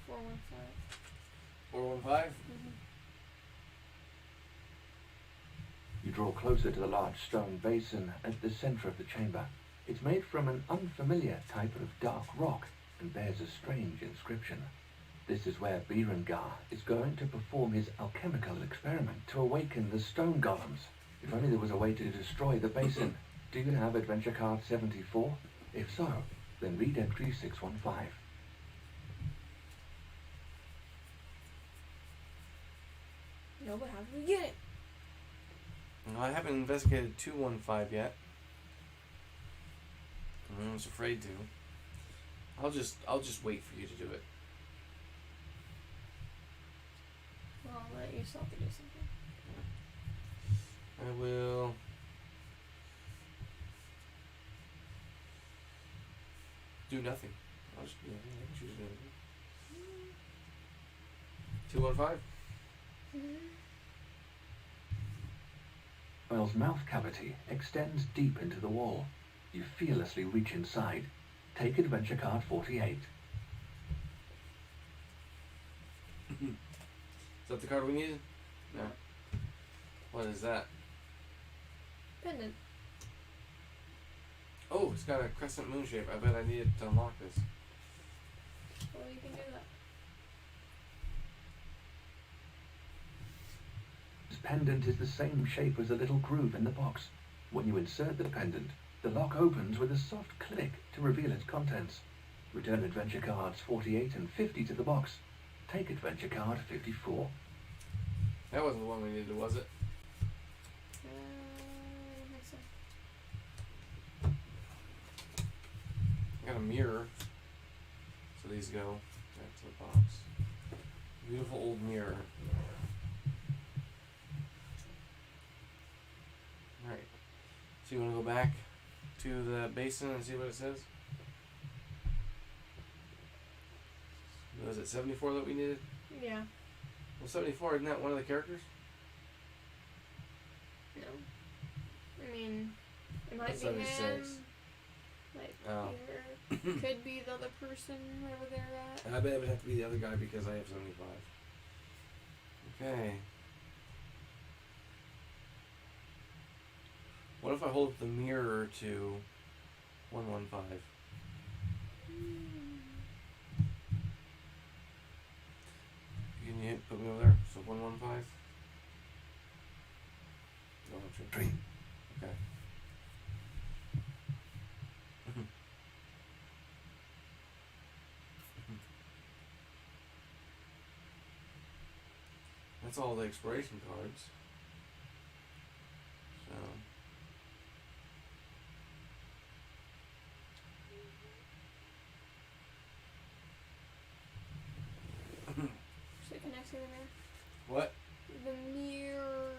415. 415? Mm-hmm. You draw closer to the large stone basin at the center of the chamber. It's made from an unfamiliar type of dark rock and bears a strange inscription. This is where Berengar is going to perform his alchemical experiment to awaken the stone golems. If only there was a way to destroy the basin. Do you have adventure card 74? If so, then read entry 615. No, but how do we get it? No, I haven't investigated 215 yet. I was afraid to. I'll just wait for you to do it. Well, I'll let you self to do something. I will. Do nothing. I'll just, yeah, I can choose anything. 215? Earl's mouth cavity extends deep into the wall. You fearlessly reach inside. Take adventure card 48. Is that the card we needed? No. What is that? Pendant. Oh, it's got a crescent moon shape. I bet I need it to unlock this. Well, you can do that. This pendant is the same shape as a little groove in the box. When you insert the pendant, the lock opens with a soft click to reveal its contents. Return adventure cards 48 and 50 to the box. Take adventure card 54. That wasn't the one we needed, was it? I don't think so. I got a mirror. So these go back to the box. Beautiful old mirror. Alright. So you want to go back to the basin and see what it says? Was it 74 that we needed? Yeah. Well, 74, isn't that one of the characters? No. I mean, it might That's be him. 76. Like, Oh. either could be the other person wherever they're at. I bet it would have to be the other guy because I have 75. Okay. What if I hold the mirror to 115? Can you put me over there? So 115? No, I'm sure. 3. Okay. That's all the exploration cards. So. So it connects to the mirror. What? The mirror.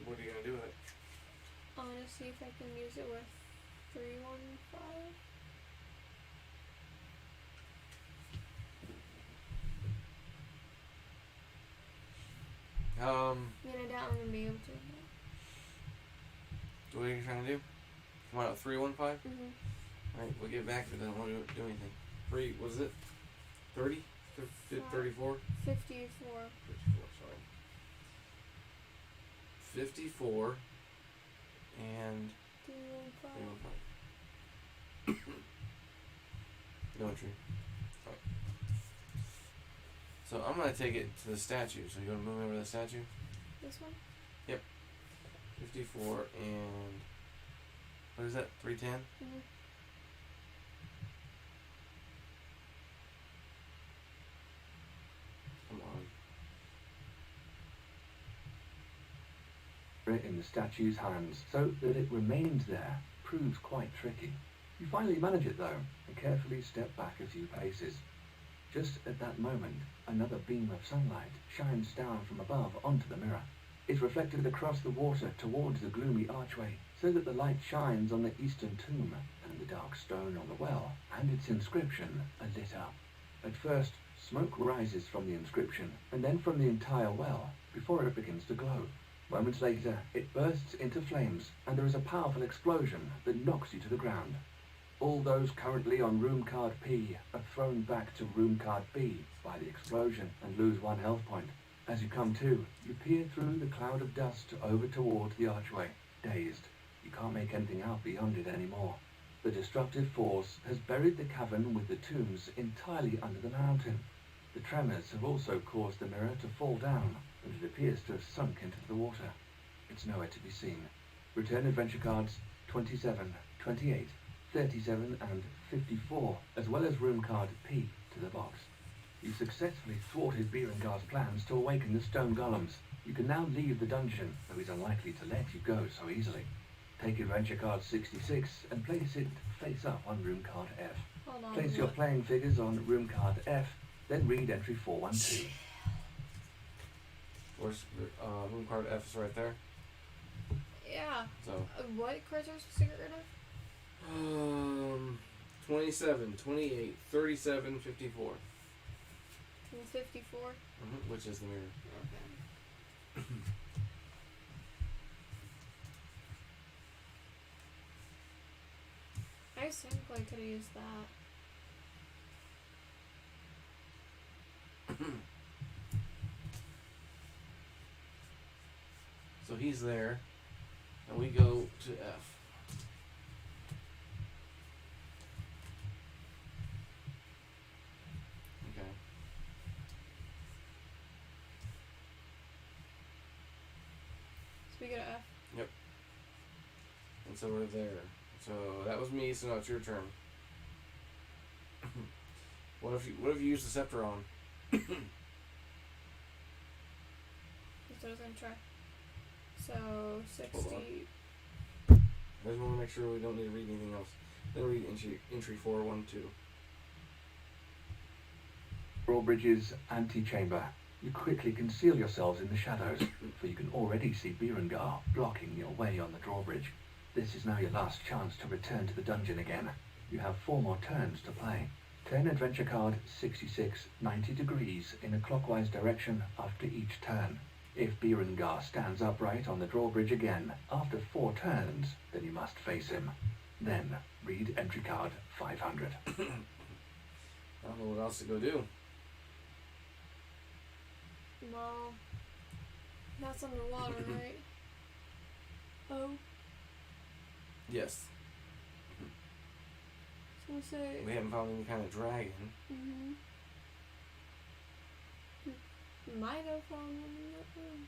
What are you gonna do with it? I'm gonna see if I can use it with 315. I mean, I doubt I'm gonna be able to. What are you trying to do? Come on, 315? Mm-hmm. Alright, we'll get back if it doesn't want to do anything. What is it? 30? 34? 54. 54, sorry. 54. And 315. No entry. Alright. So I'm gonna take it to the statue. So you wanna move me over to the statue? This one? 54 and what is that? 310? Mm-hmm. Come on. It in the statue's hands so that it remains there proves quite tricky. You finally manage it though, and carefully step back a few paces. Just at that moment, another beam of sunlight shines down from above onto the mirror. It's reflected across the water towards the gloomy archway, so that the light shines on the eastern tomb and the dark stone on the well, and its inscription are lit up. At first, smoke rises from the inscription, and then from the entire well, before it begins to glow. Moments later, it bursts into flames, and there is a powerful explosion that knocks you to the ground. All those currently on room card P are thrown back to room card B by the explosion and lose 1 health point. As you come to, you peer through the cloud of dust over towards the archway, dazed. You can't make anything out beyond it anymore. The destructive force has buried the cavern with the tombs entirely under the mountain. The tremors have also caused the mirror to fall down, and it appears to have sunk into the water. It's nowhere to be seen. Return adventure cards 27, 28, 37 and 54, as well as room card P to the box. You successfully thwarted Berengar's plans to awaken the stone golems. You can now leave the dungeon, though he's unlikely to let you go so easily. Take adventure card 66 and place it face up on room card F. Hold on. Place your playing figures on room card F, then read entry 412. Where's room card F is right there. Yeah. So What cards are we supposed to get rid of? 27, 28, 37, 54. 54? Which is the mirror. Okay. I assume I could have used that. So he's there, and we go to F. Okay. So we go to F. And so we're there. So that was me, so now it's your turn. What if you use the scepter on? That's what I was gonna try. So 60. I just want to make sure we don't need to read anything else. Then read entry 412. Drawbridge's antechamber. You quickly conceal yourselves in the shadows, for you can already see Berengar blocking your way on the drawbridge. This is now your last chance to return to the dungeon again. You have 4 more turns to play. Turn adventure card 66 90 degrees in a clockwise direction after each turn. If Berengar stands upright on the drawbridge again after 4 turns, then you must face him. Then read entry card 500. I don't know what else to go do. Well, that's underwater, right? Oh, Yes. I was gonna say. We haven't found any kind of dragon. Mm-hmm. Might have found one in that room.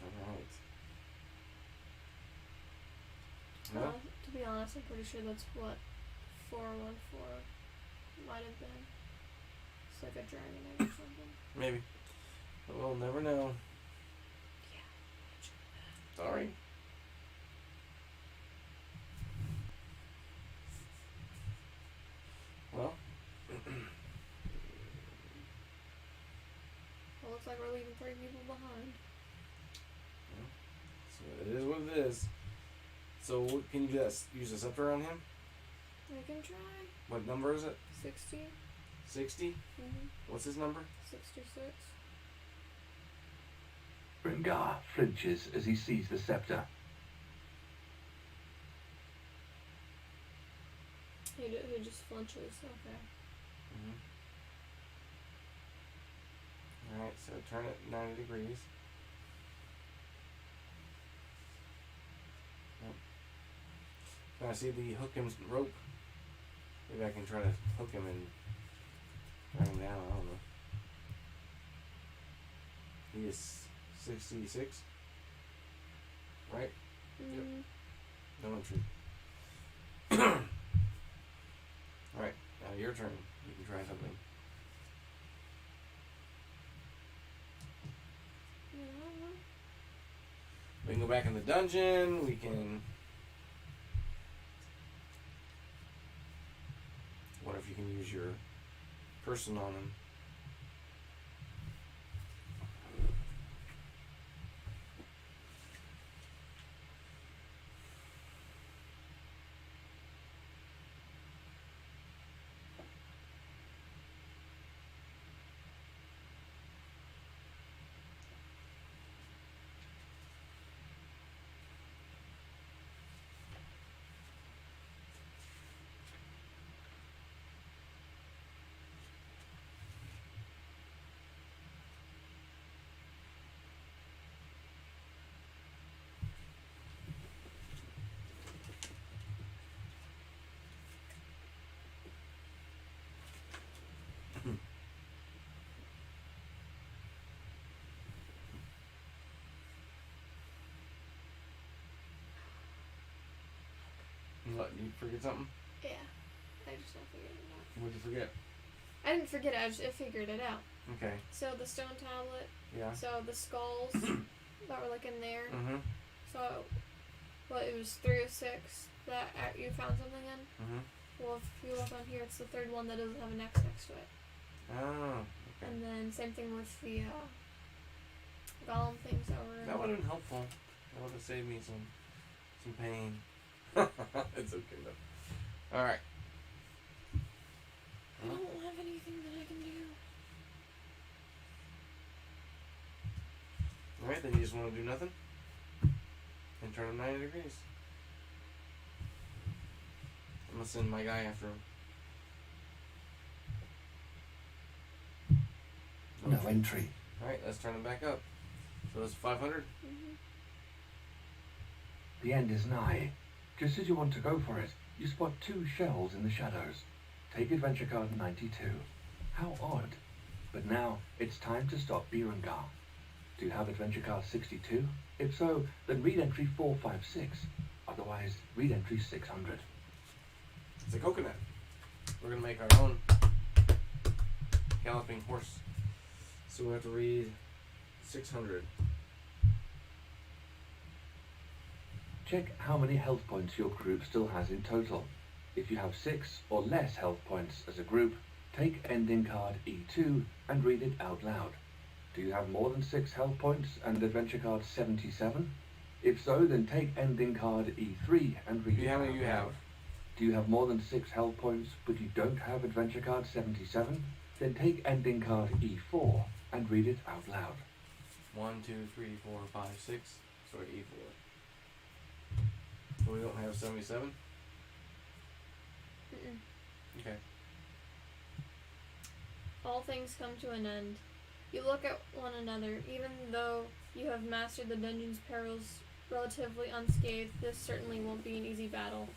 Alright. Uh, No? to be honest, I'm pretty sure that's what 414 might have been. It's like a dragon egg or something. Maybe. But we'll never know. Yeah. Sorry. Well, Well, looks like we're leaving 3 people behind. so it is what it is. So what can you do? That? Use a scepter on him? I can try. What number is it? 60. 60? Mm-hmm. What's his number? 66. Berengar flinches as he sees the scepter. He just flinches. Okay. Alright, so turn it 90 degrees. Yep. Now I see the hook him rope. Maybe I can try to hook him and bring him down. I don't know. He is 66. Right? Mm. No entry. Alright, now your turn. You can try something. Yeah. We can go back in the dungeon. We can. What if you can use your person on him? What, you forget something? Yeah. I just not figured it out. What'd you forget? I didn't forget it. I figured it out. Okay. So the stone tablet. Yeah. So the skulls that were like in there. Mm-hmm. So, well, it was 306 that you found something in. Mm-hmm. Well, if you look on here, it's the third one that doesn't have an X next to it. Oh, okay. And then same thing with the golem things that were. That would have been helpful. That would have saved me some pain. It's okay though. Alright. I don't have anything that I can do. Alright, then you just want to do nothing? And turn him 90 degrees. I'm gonna send my guy after him. No entry. Alright, let's turn him back up. So that's 500? Mm-hmm. The end is nigh. Just as you want to go for it, you spot two shells in the shadows. Take adventure card 92. How odd. But now, it's time to stop Berengar. Do you have adventure card 62? If so, then read entry 456. Otherwise, read entry 600. It's a coconut. We're gonna make our own galloping horse. So we have to read 600. Check how many health points your group still has in total. If you have 6 or less health points as a group, take ending card E2 and read it out loud. Do you have more than 6 health points and adventure card 77? If so, then take ending card E3 and read it How out many you loud. have? Do you have more than 6 health points but you don't have adventure card 77? Then take ending card E4 and read it out loud. 1, 2, 3, 4, 5, 6. Sorry, E4. So we don't have 77? Mm-mm. Okay. All things come to an end. You look at one another. Even though you have mastered the dungeon's perils relatively unscathed, this certainly won't be an easy battle.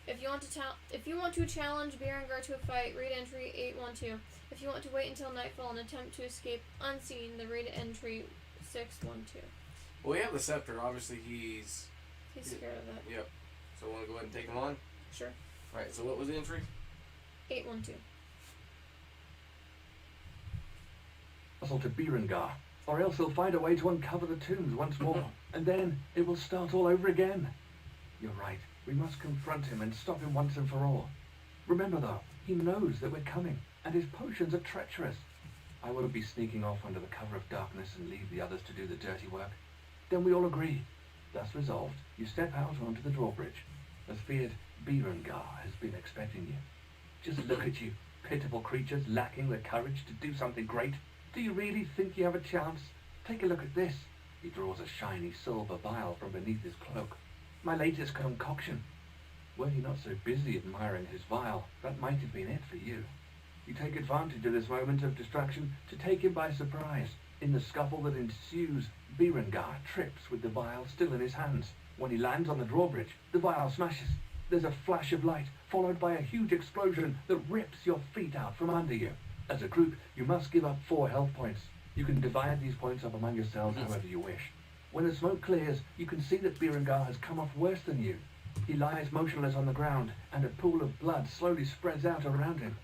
If you want to challenge Berengar to a fight, read entry 812. If you want to wait until nightfall and attempt to escape unseen, then read entry 612. Well, we have the scepter. Obviously, he's... He's scared of it. Yep. So want to go ahead and take him on? Sure. Alright, so what was the entry? 812. Puzzle to Berengar, or else he'll find a way to uncover the tombs once more, and then it will start all over again. You're right. We must confront him and stop him once and for all. Remember, though, he knows that we're coming, and his potions are treacherous. I wouldn't be sneaking off under the cover of darkness and leave the others to do the dirty work. Then we all agree. Thus resolved, you step out onto the drawbridge. As feared, Berengar has been expecting you. Just look at you, pitiful creatures lacking the courage to do something great. Do you really think you have a chance? Take a look at this. He draws a shiny silver vial from beneath his cloak. My latest concoction. Were he not so busy admiring his vial, that might have been it for you. You take advantage of this moment of distraction to take him by surprise. In the scuffle that ensues, Berengar trips with the vial still in his hands. When he lands on the drawbridge, the vial smashes. There's a flash of light, followed by a huge explosion that rips your feet out from under you. As a group, you must give up 4 health points. You can divide these points up among yourselves however you wish. When the smoke clears, you can see that Berengar has come off worse than you. He lies motionless on the ground, and a pool of blood slowly spreads out around him.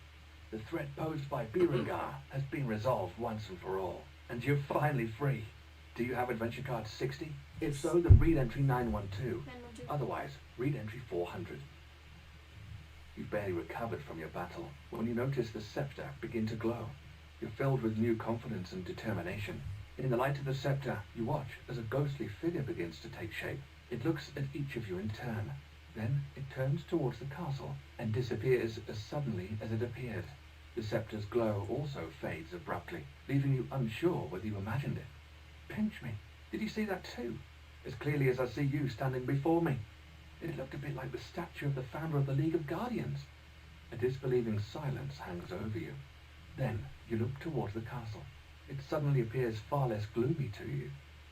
The threat posed by Berengar has been resolved once and for all, and you're finally free. Do you have adventure card 60? If so, then read entry 912. Otherwise, read entry 400. You've barely recovered from your battle when you notice the scepter begin to glow. You're filled with new confidence and determination. In the light of the scepter, you watch as a ghostly figure begins to take shape. It looks at each of you in turn. Then it turns towards the castle and disappears as suddenly as it appeared. The scepter's glow also fades abruptly, leaving you unsure whether you imagined it. Pinch me. Did you see that too? As clearly as I see you standing before me. It looked a bit like the statue of the founder of the League of Guardians. A disbelieving silence hangs over you. Then you look towards the castle. It suddenly appears far less gloomy to you.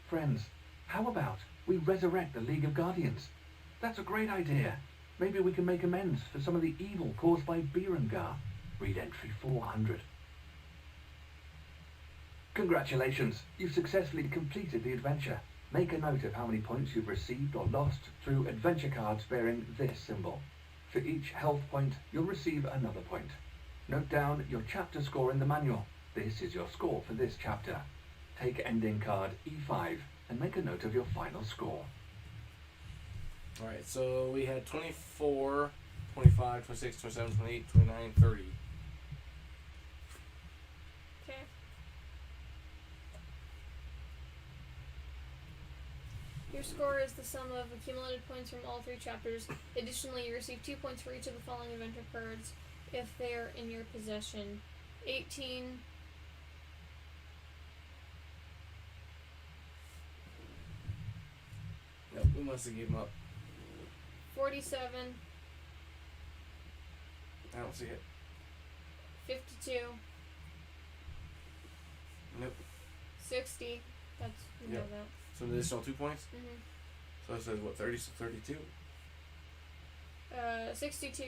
Friends, how about we resurrect the League of Guardians? That's a great idea. Maybe we can make amends for some of the evil caused by Berengar. Read entry 400. Congratulations, you've successfully completed the adventure. Make a note of how many points you've received or lost through adventure cards bearing this symbol. For each health point, you'll receive another point. Note down your chapter score in the manual. This is your score for this chapter. Take ending card E5 and make a note of your final score. Alright, so we had 24, 25, 26, 27, 28, 29, 30. Okay. Your score is the sum of accumulated points from all 3 chapters. Additionally, you receive 2 points for each of the following adventure cards if they are in your possession. 18. Nope, we must have given up. 47. I don't see it. 52. Nope. 60. That's, you know Yep. that. So an additional 2 points? Mm-hmm. So it says what, 30, 32? 62. I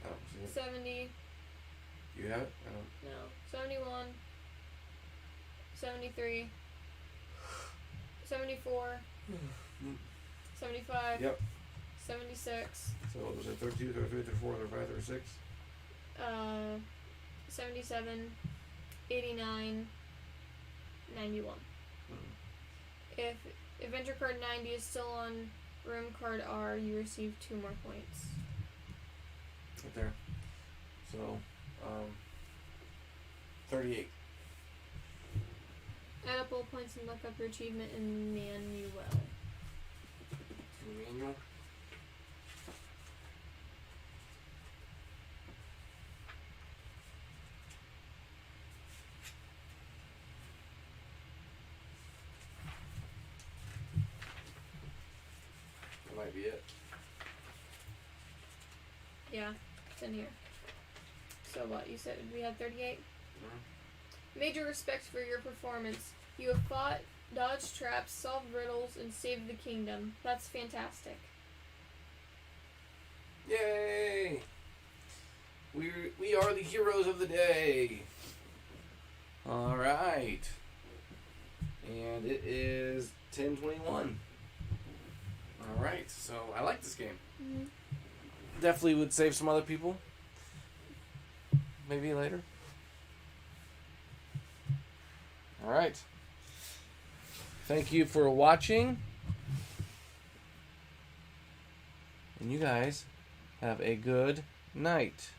don't see it. 70. You have it? I don't. No. 71. 73. 74. 75. Yep. 76. So what was it? 32, 33, 34, 35, 36? 77. 89. 91. If adventure card 90 is still on room card R, you receive 2 more points. Right there. So, 38. Add up all points and look up your achievement in Manuel. Manual. That might be it. Yeah, it's in here. So what, you said we had 38? Mhm. Major respect for your performance. You have fought, dodged traps, solved riddles, and saved the kingdom. That's fantastic. Yay! We are the heroes of the day. All right. And it is 10:21. All right. So I like this game. Mm-hmm. Definitely would save some other people. Maybe later. All right. Thank you for watching. And you guys have a good night.